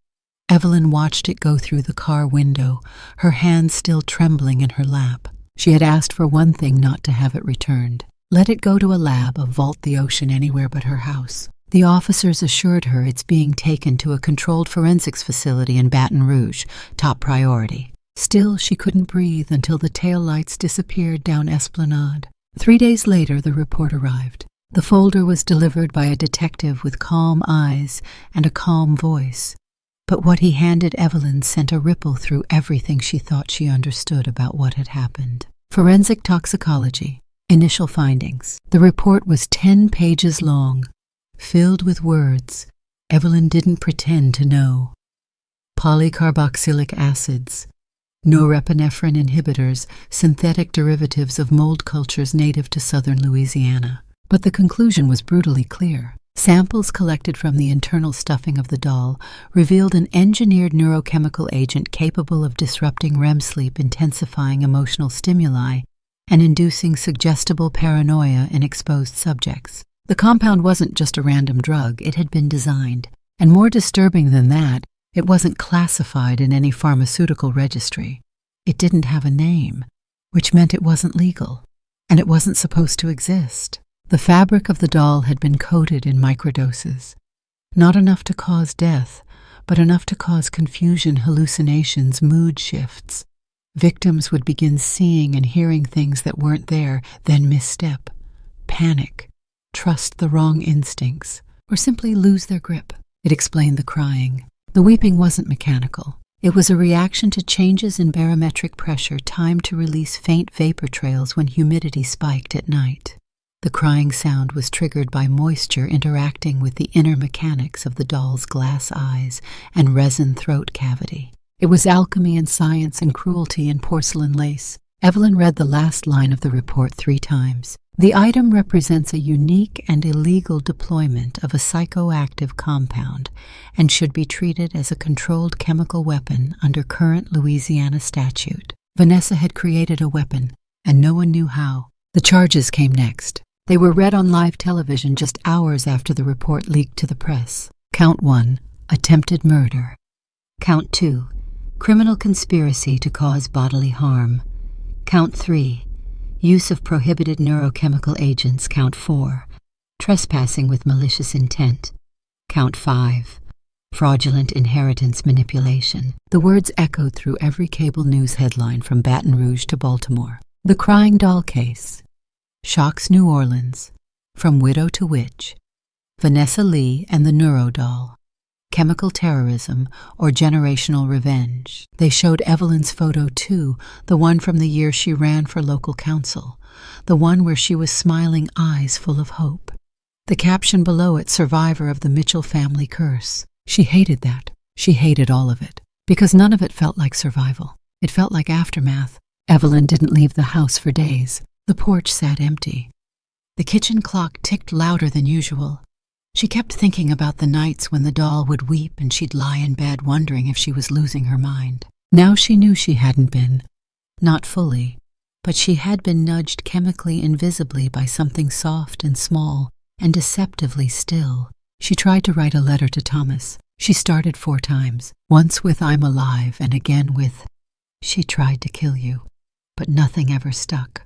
Evelyn watched it go through the car window, her hand still trembling in her lap. She had asked for one thing, not to have it returned. Let it go to a lab, a vault, the ocean, anywhere but her house. The officers assured her it's being taken to a controlled forensics facility in Baton Rouge, top priority. Still, she couldn't breathe until the taillights disappeared down Esplanade. 3 days later, the report arrived. The folder was delivered by a detective with calm eyes and a calm voice. But what he handed Evelyn sent a ripple through everything she thought she understood about what had happened. Forensic toxicology. Initial findings. The report was 10 pages long, filled with words Evelyn didn't pretend to know. Polycarboxylic acids, norepinephrine inhibitors, synthetic derivatives of mold cultures native to southern Louisiana. But the conclusion was brutally clear. Samples collected from the internal stuffing of the doll revealed an engineered neurochemical agent capable of disrupting REM sleep, intensifying emotional stimuli, and inducing suggestible paranoia in exposed subjects. The compound wasn't just a random drug, it had been designed. And more disturbing than that, it wasn't classified in any pharmaceutical registry. It didn't have a name, which meant it wasn't legal, and it wasn't supposed to exist. The fabric of the doll had been coated in microdoses, not enough to cause death, but enough to cause confusion, hallucinations, mood shifts. Victims would begin seeing and hearing things that weren't there, then misstep, panic, trust the wrong instincts, or simply lose their grip. It explained the crying. The weeping wasn't mechanical. It was a reaction to changes in barometric pressure timed to release faint vapor trails when humidity spiked at night. The crying sound was triggered by moisture interacting with the inner mechanics of the doll's glass eyes and resin throat cavity. It was alchemy and science and cruelty in porcelain lace. Evelyn read the last line of the report 3 times. The item represents a unique and illegal deployment of a psychoactive compound and should be treated as a controlled chemical weapon under current Louisiana statute. Vanessa had created a weapon, and no one knew how. The charges came next. They were read on live television just hours after the report leaked to the press. Count 1, attempted murder. Count 2, criminal conspiracy to cause bodily harm. Count 3, use of prohibited neurochemical agents. Count 4, trespassing with malicious intent. Count 5, fraudulent inheritance manipulation. The words echoed through every cable news headline from Baton Rouge to Baltimore. The crying doll case shocks New Orleans, from widow to witch. Vanessa Lee and the Neurodoll. Chemical terrorism or generational revenge. They showed Evelyn's photo too, the one from the year she ran for local council, the one where she was smiling, eyes full of hope. The caption below it, survivor of the Mitchell family curse. She hated that. She hated all of it, because none of it felt like survival. It felt like aftermath. Evelyn didn't leave the house for days. The porch sat empty. The kitchen clock ticked louder than usual. She kept thinking about the nights when the doll would weep and she'd lie in bed wondering if she was losing her mind. Now she knew she hadn't been. Not fully, but she had been nudged chemically, invisibly by something soft and small and deceptively still. She tried to write a letter to Thomas. She started 4 times, once with "I'm alive" and again with "She tried to kill you," but nothing ever stuck.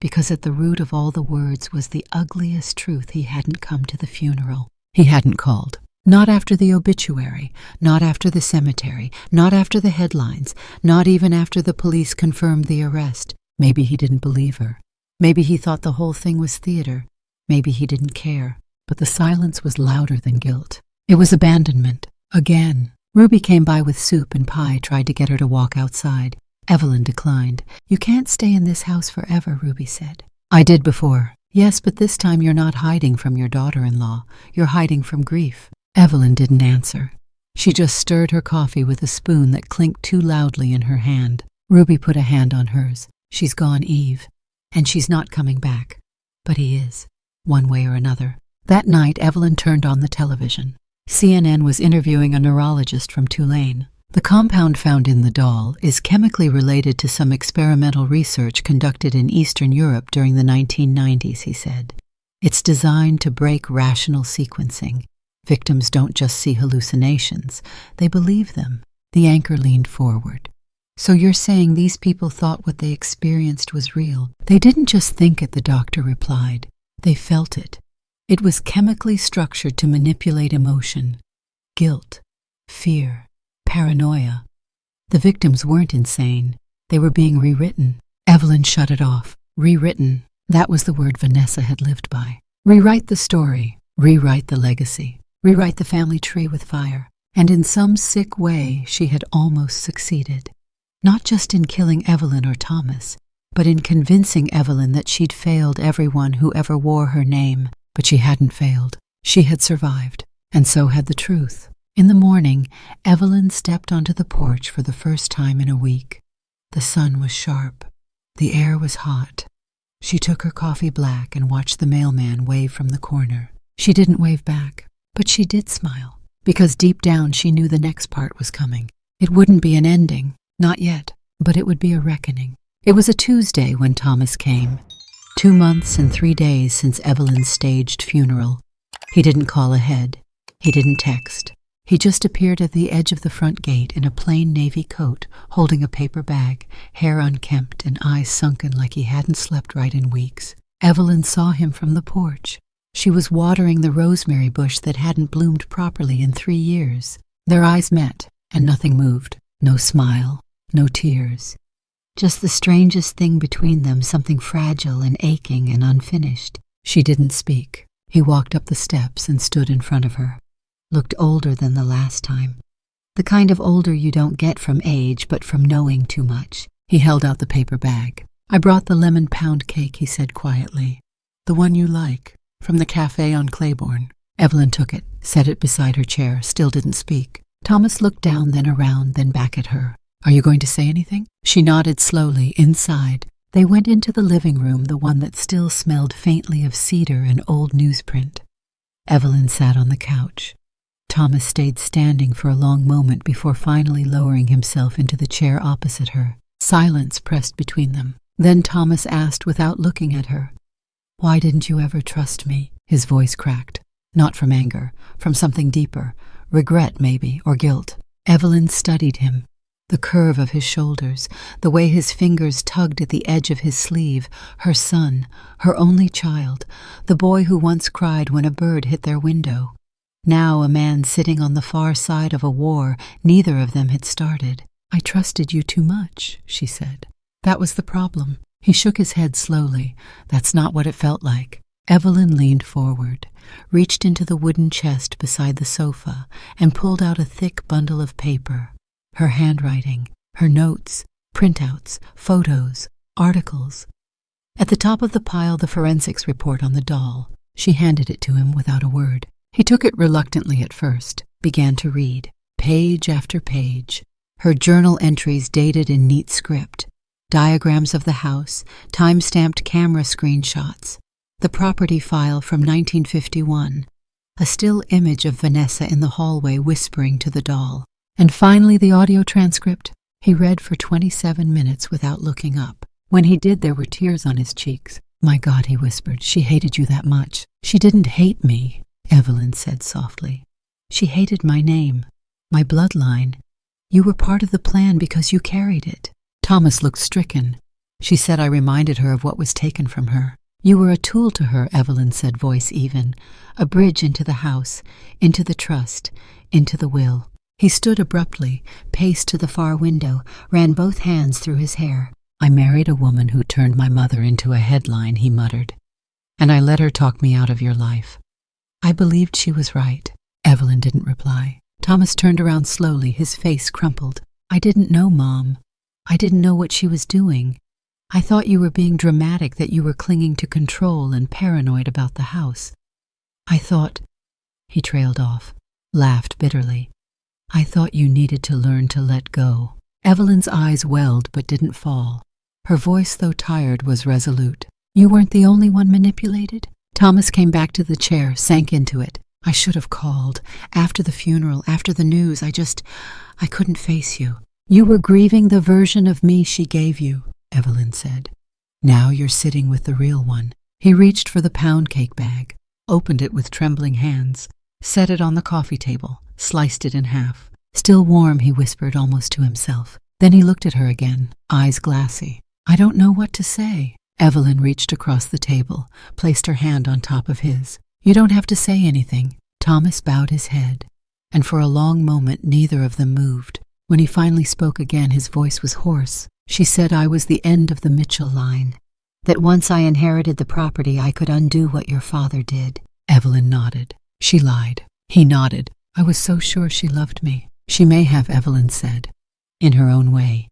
Because at the root of all the words was the ugliest truth: he hadn't come to the funeral. He hadn't called. Not after the obituary, not after the cemetery, not after the headlines, not even after the police confirmed the arrest. Maybe he didn't believe her. Maybe he thought the whole thing was theater. Maybe he didn't care. But the silence was louder than guilt. It was abandonment. Again. Ruby came by with soup and pie, tried to get her to walk outside. Evelyn declined. "You can't stay in this house forever," Ruby said. "I did before." "Yes, but this time you're not hiding from your daughter-in-law. You're hiding from grief." Evelyn didn't answer. She just stirred her coffee with a spoon that clinked too loudly in her hand. Ruby put a hand on hers. "She's gone, Eve. And she's not coming back. But he is, one way or another." That night, Evelyn turned on the television. CNN was interviewing a neurologist from Tulane. "The compound found in the doll is chemically related to some experimental research conducted in Eastern Europe during the 1990s, he said. "It's designed to break rational sequencing. Victims don't just see hallucinations, they believe them." The anchor leaned forward. "So you're saying these people thought what they experienced was real?" "They didn't just think it," the doctor replied. "They felt it. It was chemically structured to manipulate emotion, guilt, fear, paranoia. The victims weren't insane. They were being rewritten." Evelyn shut it off. Rewritten. That was the word Vanessa had lived by. Rewrite the story. Rewrite the legacy. Rewrite the family tree with fire. And in some sick way, she had almost succeeded. Not just in killing Evelyn or Thomas, but in convincing Evelyn that she'd failed everyone who ever wore her name. But she hadn't failed. She had survived. And so had the truth. In the morning, Evelyn stepped onto the porch for the first time in a week. The sun was sharp. The air was hot. She took her coffee black and watched the mailman wave from the corner. She didn't wave back, but she did smile, because deep down she knew the next part was coming. It wouldn't be an ending, not yet, but it would be a reckoning. It was a Tuesday when Thomas came. 2 months and 3 days since Evelyn's staged funeral. He didn't call ahead. He didn't text. He just appeared at the edge of the front gate in a plain navy coat, holding a paper bag, hair unkempt and eyes sunken like he hadn't slept right in weeks. Evelyn saw him from the porch. She was watering the rosemary bush that hadn't bloomed properly in 3 years. Their eyes met, and nothing moved. No smile, no tears. Just the strangest thing between them, something fragile and aching and unfinished. She didn't speak. He walked up the steps and stood in front of her. Looked older than the last time. The kind of older you don't get from age, but from knowing too much. He held out the paper bag. "I brought the lemon pound cake," he said quietly. "The one you like, from the cafe on Claiborne." Evelyn took it, set it beside her chair, still didn't speak. Thomas looked down, then around, then back at her. "Are you going to say anything?" She nodded slowly, inside. They went into the living room, the one that still smelled faintly of cedar and old newsprint. Evelyn sat on the couch. Thomas stayed standing for a long moment before finally lowering himself into the chair opposite her. Silence pressed between them. Then Thomas asked without looking at her, "Why didn't you ever trust me?" His voice cracked. Not from anger, from something deeper. Regret, maybe, or guilt. Evelyn studied him. The curve of his shoulders, the way his fingers tugged at the edge of his sleeve. Her son, her only child, the boy who once cried when a bird hit their window. Now a man sitting on the far side of a war neither of them had started. "I trusted you too much," she said. That was the problem. He shook his head slowly. That's not what it felt like. Evelyn leaned forward, reached into the wooden chest beside the sofa, and pulled out a thick bundle of paper. Her handwriting, her notes, printouts, photos, articles. At the top of the pile, the forensics report on the doll. She handed it to him without a word. He took it reluctantly at first, began to read, page after page. Her journal entries dated in neat script, diagrams of the house, time-stamped camera screenshots, the property file from 1951, a still image of Vanessa in the hallway whispering to the doll. And finally the audio transcript. He read for 27 minutes without looking up. When he did, there were tears on his cheeks. "My God," he whispered, "she hated you that much." "She didn't hate me," Evelyn said softly. "She hated my name, my bloodline. You were part of the plan because you carried it." Thomas looked stricken. She said I reminded her of what was taken from her. "You were a tool to her," Evelyn said, voice even. "A bridge into the house, into the trust, into the will." He stood abruptly, paced to the far window, ran both hands through his hair. "I married a woman who turned my mother into a headline," he muttered. "And I let her talk me out of your life. I believed she was right." Evelyn didn't reply. Thomas turned around slowly, his face crumpled. "I didn't know, Mom. I didn't know what she was doing. I thought you were being dramatic, that you were clinging to control and paranoid about the house. I thought—" He trailed off, laughed bitterly. "I thought you needed to learn to let go." Evelyn's eyes welled but didn't fall. Her voice, though tired, was resolute. "You weren't the only one manipulated?" Thomas came back to the chair, sank into it. "I should have called. After the funeral, after the news, I couldn't face you. You were grieving the version of me she gave you," Evelyn said. "Now you're sitting with the real one." He reached for the pound cake bag, opened it with trembling hands, set it on the coffee table, sliced it in half. "Still warm," he whispered almost to himself. Then he looked at her again, eyes glassy. "I don't know what to say." Evelyn reached across the table, placed her hand on top of his. "You don't have to say anything." Thomas bowed his head, and for a long moment neither of them moved. When he finally spoke again, his voice was hoarse. "She said I was the end of the Mitchell line, that once I inherited the property I could undo what your father did." Evelyn nodded. "She lied." He nodded. "I was so sure she loved me." "She may have," Evelyn said, "in her own way.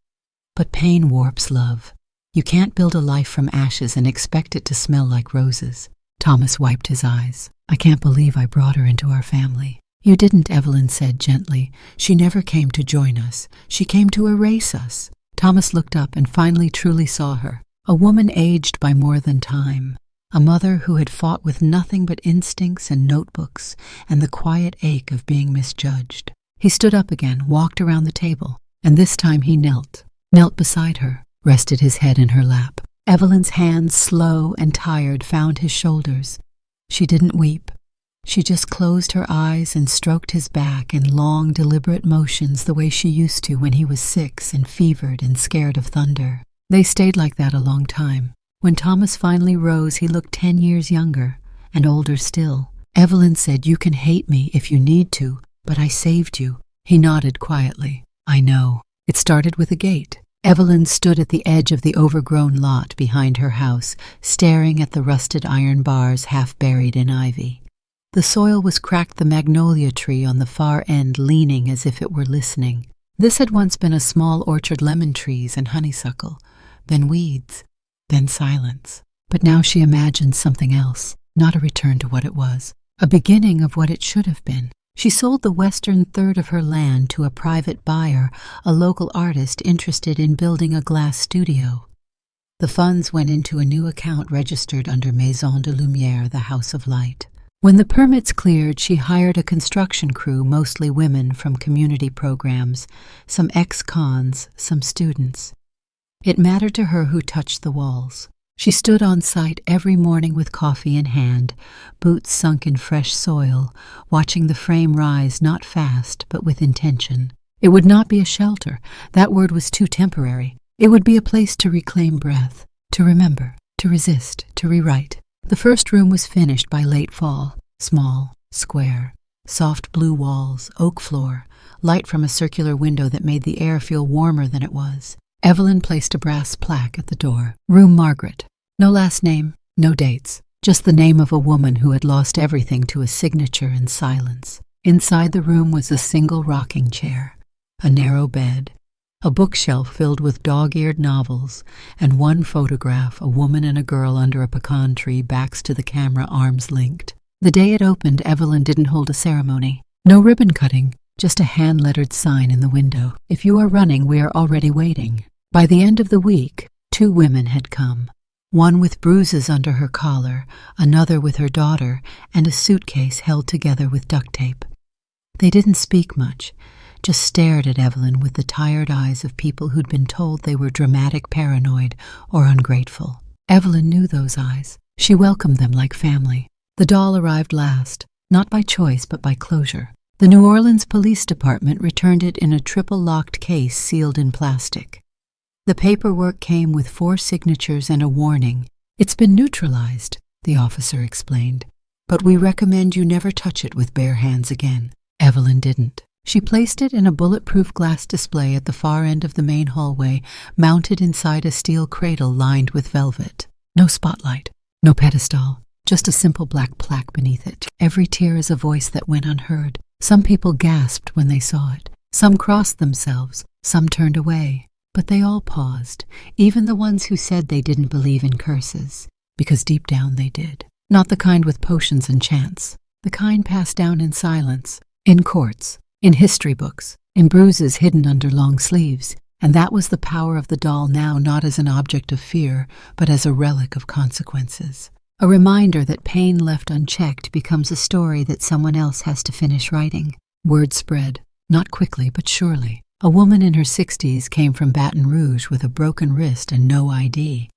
But pain warps love. You can't build a life from ashes and expect it to smell like roses." Thomas wiped his eyes. "I can't believe I brought her into our family." "You didn't," Evelyn said gently. "She never came to join us. She came to erase us." Thomas looked up and finally truly saw her, a woman aged by more than time, a mother who had fought with nothing but instincts and notebooks and the quiet ache of being misjudged. He stood up again, walked around the table, and this time he knelt beside her, rested his head in her lap. Evelyn's hands, slow and tired, found his shoulders. She didn't weep. She just closed her eyes and stroked his back in long, deliberate motions the way she used to when he was 6 and fevered and scared of thunder. They stayed like that a long time. When Thomas finally rose, he looked 10 years younger and older still. Evelyn said, "You can hate me if you need to, but I saved you." He nodded quietly. "I know." It started with a gate. Evelyn stood at the edge of the overgrown lot behind her house, staring at the rusted iron bars half buried in ivy. The soil was cracked, the magnolia tree on the far end leaning as if it were listening. This had once been a small orchard, lemon trees and honeysuckle, then weeds, then silence. But now she imagined something else, not a return to what it was, a beginning of what it should have been. She sold the western third of her land to a private buyer, a local artist interested in building a glass studio. The funds went into a new account registered under Maison de Lumière, the House of Light. When the permits cleared, she hired a construction crew, mostly women from community programs, some ex-cons, some students. It mattered to her who touched the walls. She stood on site every morning with coffee in hand, boots sunk in fresh soil, watching the frame rise not fast but with intention. It would not be a shelter. That word was too temporary. It would be a place to reclaim breath, to remember, to resist, to rewrite. The first room was finished by late fall, small, square, soft blue walls, oak floor, light from a circular window that made the air feel warmer than it was. Evelyn placed a brass plaque at the door. Room Margaret. No last name, no dates, just the name of a woman who had lost everything to a signature and silence. Inside the room was a single rocking chair, a narrow bed, a bookshelf filled with dog-eared novels, and one photograph, a woman and a girl under a pecan tree, backs to the camera, arms linked. The day it opened, Evelyn didn't hold a ceremony. No ribbon cutting, just a hand-lettered sign in the window. "If you are running, we are already waiting." By the end of the week, 2 women had come. One with bruises under her collar, another with her daughter, and a suitcase held together with duct tape. They didn't speak much, just stared at Evelyn with the tired eyes of people who'd been told they were dramatic, paranoid, or ungrateful. Evelyn knew those eyes. She welcomed them like family. The doll arrived last, not by choice but by closure. The New Orleans Police Department returned it in a triple-locked case sealed in plastic. The paperwork came with 4 signatures and a warning. "It's been neutralized," the officer explained, "but we recommend you never touch it with bare hands again." Evelyn didn't. She placed it in a bulletproof glass display at the far end of the main hallway, mounted inside a steel cradle lined with velvet. No spotlight, no pedestal, just a simple black plaque beneath it. Every tear is a voice that went unheard. Some people gasped when they saw it. Some crossed themselves, some turned away. But they all paused, even the ones who said they didn't believe in curses, because deep down they did. Not the kind with potions and chants, the kind passed down in silence, in courts, in history books, in bruises hidden under long sleeves. And that was the power of the doll now, not as an object of fear, but as a relic of consequences. A reminder that pain left unchecked becomes a story that someone else has to finish writing. Word spread, not quickly but surely. A woman in her 60s came from Baton Rouge with a broken wrist and no ID.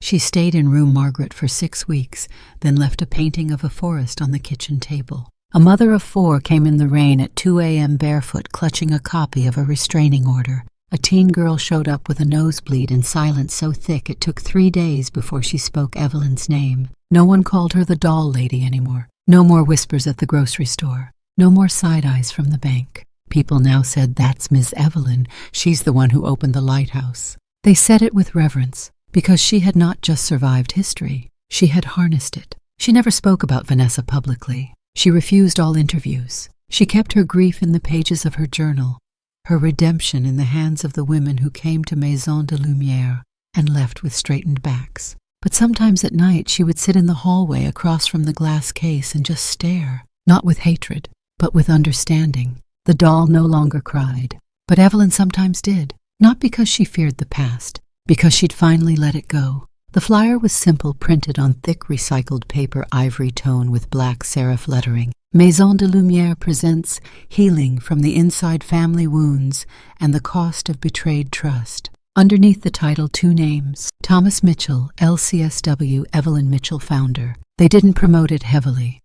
She stayed in Room Margaret for 6 weeks, then left a painting of a forest on the kitchen table. A mother of 4 came in the rain at 2 a.m. barefoot, clutching a copy of a restraining order. A teen girl showed up with a nosebleed and silence so thick it took 3 days before she spoke Evelyn's name. No one called her the doll lady anymore. No more whispers at the grocery store. No more side eyes from the bank. People now said, "That's Miss Evelyn. She's the one who opened the lighthouse." They said it with reverence, because she had not just survived history. She had harnessed it. She never spoke about Vanessa publicly. She refused all interviews. She kept her grief in the pages of her journal, her redemption in the hands of the women who came to Maison de Lumière and left with straightened backs. But sometimes at night she would sit in the hallway across from the glass case and just stare, not with hatred, but with understanding. The doll no longer cried, but Evelyn sometimes did. Not because she feared the past, because she'd finally let it go. The flyer was simple, printed on thick recycled paper, ivory tone with black serif lettering. Maison de Lumière presents Healing from the Inside Family Wounds and the Cost of Betrayed Trust. Underneath the title, 2 names: Thomas Mitchell, LCSW, Evelyn Mitchell founder. They didn't promote it heavily.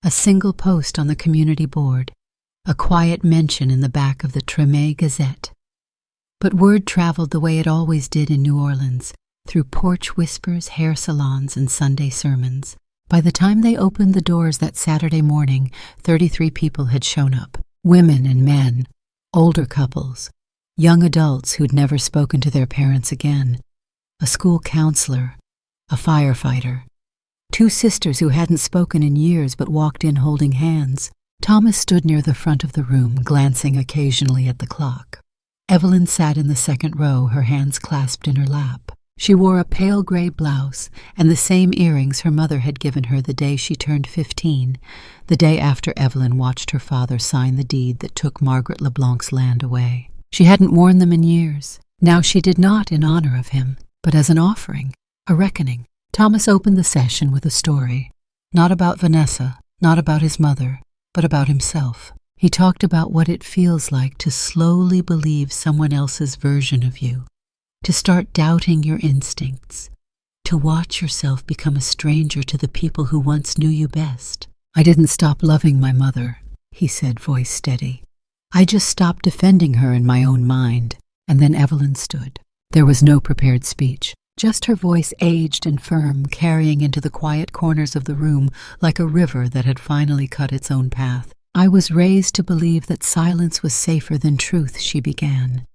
A single post on the community board, a quiet mention in the back of the Treme Gazette. But word traveled the way it always did in New Orleans, through porch whispers, hair salons, and Sunday sermons. By the time they opened the doors that Saturday morning, 33 people had shown up. Women and men, older couples, young adults who'd never spoken to their parents again, a school counselor, a firefighter, 2 sisters who hadn't spoken in years but walked in holding hands. Thomas stood near the front of the room, glancing occasionally at the clock. Evelyn sat in the second row, her hands clasped in her lap. She wore a pale gray blouse and the same earrings her mother had given her the day she turned 15, the day after Evelyn watched her father sign the deed that took Margaret LeBlanc's land away. She hadn't worn them in years. Now she did not in honor of him, but as an offering, a reckoning. Thomas opened the session with a story, not about Vanessa, not about his mother, but about himself. He talked about what it feels like to slowly believe someone else's version of you, to start doubting your instincts, to watch yourself become a stranger to the people who once knew you best. "I didn't stop loving my mother," he said, voice steady. "I just stopped defending her in my own mind." And then Evelyn stood. There was no prepared speech, just her voice, aged and firm, carrying into the quiet corners of the room like a river that had finally cut its own path. "I was raised to believe that silence was safer than truth," she began.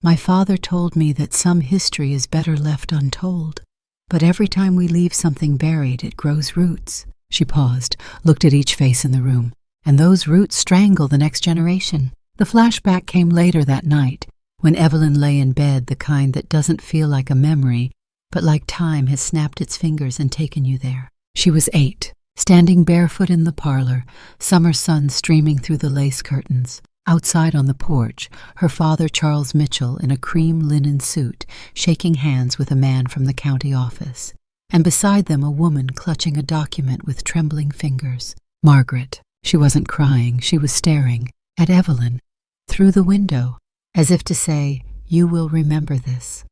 "My father told me that some history is better left untold, but every time we leave something buried, it grows roots." She paused, looked at each face in the room, and those roots strangle the next generation. The flashback came later that night, when Evelyn lay in bed, the kind that doesn't feel like a memory, but like time has snapped its fingers and taken you there. She was 8, standing barefoot in the parlor, summer sun streaming through the lace curtains. Outside on the porch, her father, Charles Mitchell, in a cream linen suit, shaking hands with a man from the county office. And beside them a woman clutching a document with trembling fingers. Margaret. She wasn't crying, she was staring at Evelyn, through the window, as if to say, "You will remember this.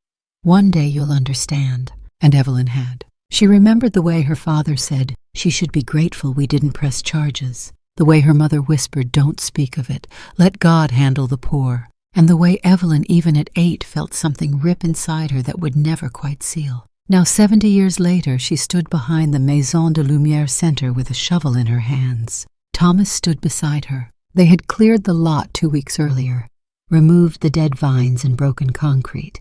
One day you'll understand." And Evelyn had. She remembered the way her father said she should be grateful we didn't press charges, the way her mother whispered, "Don't speak of it, let God handle the poor," and the way Evelyn, even at 8, felt something rip inside her that would never quite seal. Now 70 years later, she stood behind the Maison de Lumière Center with a shovel in her hands. Thomas stood beside her. They had cleared the lot 2 weeks earlier, removed the dead vines and broken concrete.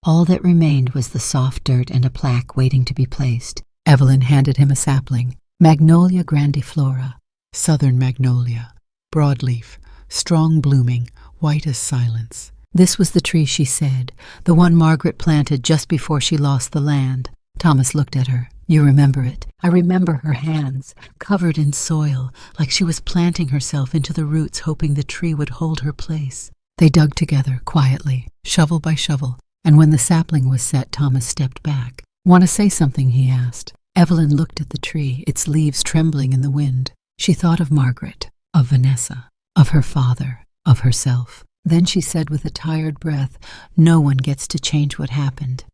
All that remained was the soft dirt and a plaque waiting to be placed. Evelyn handed him a sapling, Magnolia grandiflora, southern magnolia, broadleaf, strong blooming, white as silence. This was the tree, she said, the one Margaret planted just before she lost the land. Thomas looked at her. "You remember it." "I remember her hands, covered in soil, like she was planting herself into the roots, hoping the tree would hold her place." They dug together, quietly, shovel by shovel, and when the sapling was set, Thomas stepped back. "Want to say something?" he asked. Evelyn looked at the tree, its leaves trembling in the wind. She thought of Margaret, of Vanessa, of her father, of herself. Then she said with a tired breath, "No one gets to change what happened,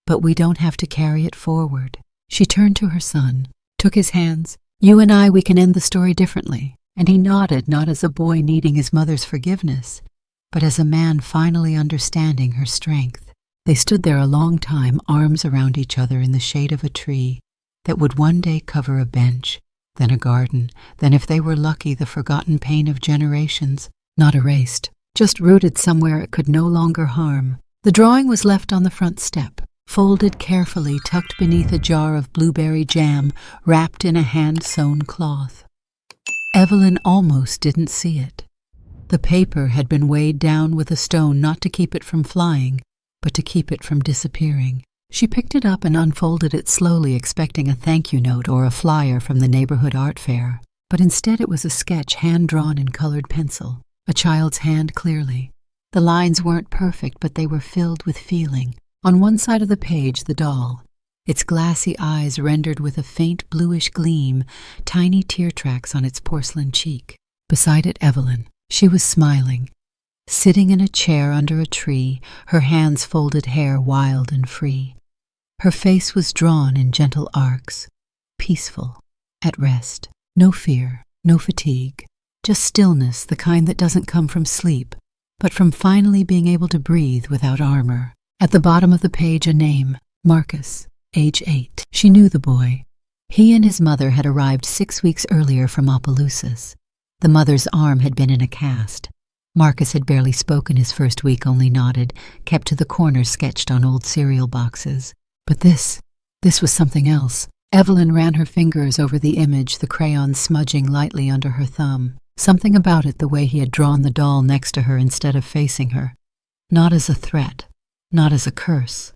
but we don't have to carry it forward." She turned to her son, took his hands. "You and I, we can end the story differently." And he nodded, not as a boy needing his mother's forgiveness, but as a man finally understanding her strength. They stood there a long time, arms around each other in the shade of a tree that would one day cover a bench, then a garden, then, if they were lucky, the forgotten pain of generations, not erased, just rooted somewhere it could no longer harm. The drawing was left on the front step, folded carefully, tucked beneath a jar of blueberry jam, wrapped in a hand-sewn cloth. Evelyn almost didn't see it. The paper had been weighed down with a stone, not to keep it from flying, but to keep it from disappearing. She picked it up and unfolded it slowly, expecting a thank you note or a flyer from the neighborhood art fair. But instead it was a sketch hand-drawn in colored pencil, a child's hand clearly. The lines weren't perfect, but they were filled with feeling. On one side of the page, the doll, its glassy eyes rendered with a faint bluish gleam, tiny tear tracks on its porcelain cheek. Beside it, Evelyn. She was smiling, sitting in a chair under a tree, her hands folded, hair wild and free. Her face was drawn in gentle arcs, peaceful, at rest. No fear, no fatigue, just stillness, the kind that doesn't come from sleep, but from finally being able to breathe without armor. At the bottom of the page, a name, Marcus, age 8. She knew the boy. He and his mother had arrived 6 weeks earlier from Opelousas. The mother's arm had been in a cast. Marcus had barely spoken his first week, only nodded, kept to the corners sketched on old cereal boxes. But this was something else. Evelyn ran her fingers over the image, the crayon smudging lightly under her thumb. Something about it, the way he had drawn the doll next to her instead of facing her. Not as a threat, not as a curse,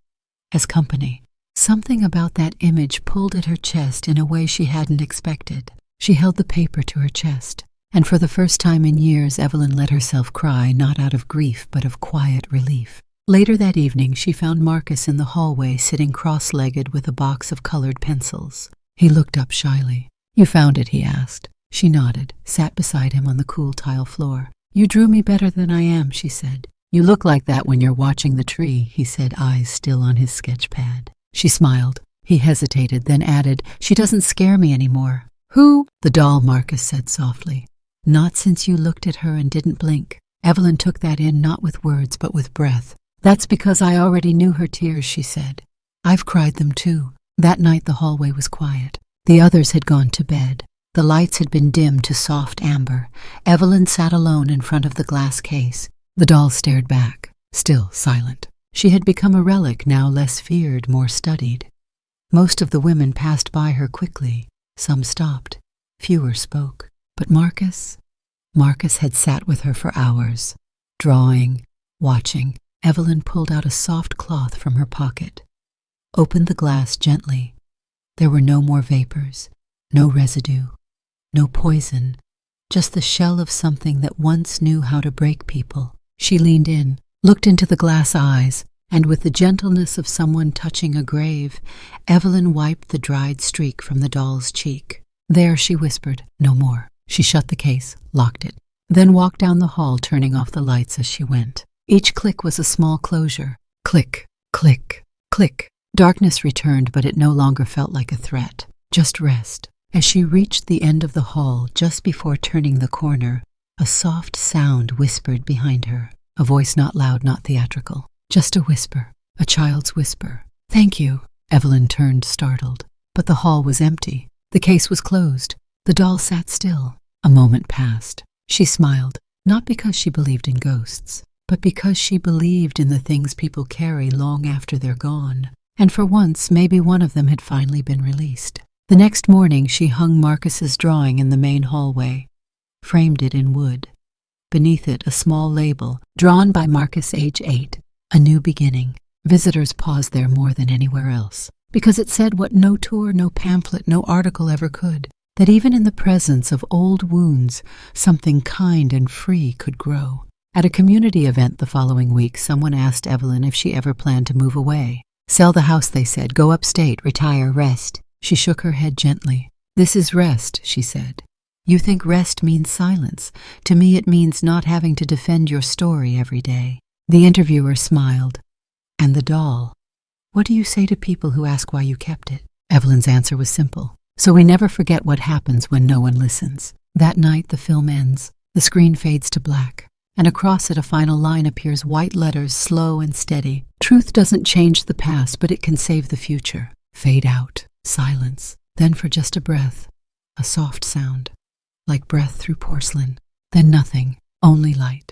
as company. Something about that image pulled at her chest in a way she hadn't expected. She held the paper to her chest, and for the first time in years, Evelyn let herself cry, not out of grief, but of quiet relief. Later that evening, she found Marcus in the hallway, sitting cross-legged with a box of colored pencils. He looked up shyly. "You found it?" he asked. She nodded, sat beside him on the cool tile floor. "You drew me better than I am," she said. "You look like that when you're watching the tree," he said, eyes still on his sketch pad. She smiled. He hesitated, then added, "She doesn't scare me anymore." "Who?" "The doll," Marcus said softly. "Not since you looked at her and didn't blink." Evelyn took that in, not with words, but with breath. "That's because I already knew her tears," she said. "I've cried them too." That night the hallway was quiet. The others had gone to bed. The lights had been dimmed to soft amber. Evelyn sat alone in front of the glass case. The doll stared back, still silent. She had become a relic, now less feared, more studied. Most of the women passed by her quickly. Some stopped. Fewer spoke. But Marcus had sat with her for hours, drawing, watching. Evelyn pulled out a soft cloth from her pocket, opened the glass gently. There were no more vapors, no residue, no poison, just the shell of something that once knew how to break people. She leaned in, looked into the glass eyes, and with the gentleness of someone touching a grave, Evelyn wiped the dried streak from the doll's cheek. "There," she whispered, "no more." She shut the case, locked it, then walked down the hall, turning off the lights as she went. Each click was a small closure. Click, click, click. Darkness returned, but it no longer felt like a threat, just rest. As she reached the end of the hall, just before turning the corner, a soft sound whispered behind her, a voice not loud, not theatrical, just a whisper, a child's whisper. "Thank you." Evelyn turned, startled. But the hall was empty. The case was closed. The doll sat still. A moment passed. She smiled, not because she believed in ghosts, but because she believed in the things people carry long after they're gone. And for once, maybe one of them had finally been released. The next morning, she hung Marcus's drawing in the main hallway, framed it in wood. Beneath it, a small label, drawn by Marcus, age 8, "A New Beginning." Visitors paused there more than anywhere else, because it said what no tour, no pamphlet, no article ever could, that even in the presence of old wounds, something kind and free could grow. At a community event the following week, someone asked Evelyn if she ever planned to move away. "Sell the house," they said, "go upstate, retire, rest." She shook her head gently. "This is rest," she said. "You think rest means silence. To me it means not having to defend your story every day." The interviewer smiled. "And the doll? What do you say to people who ask why you kept it?" Evelyn's answer was simple. "So we never forget what happens when no one listens." That night the film ends. The screen fades to black, and across it a final line appears, white letters, slow and steady. "Truth doesn't change the past, but it can save the future." Fade out. Silence. Then for just a breath, a soft sound, like breath through porcelain. Then nothing, only light.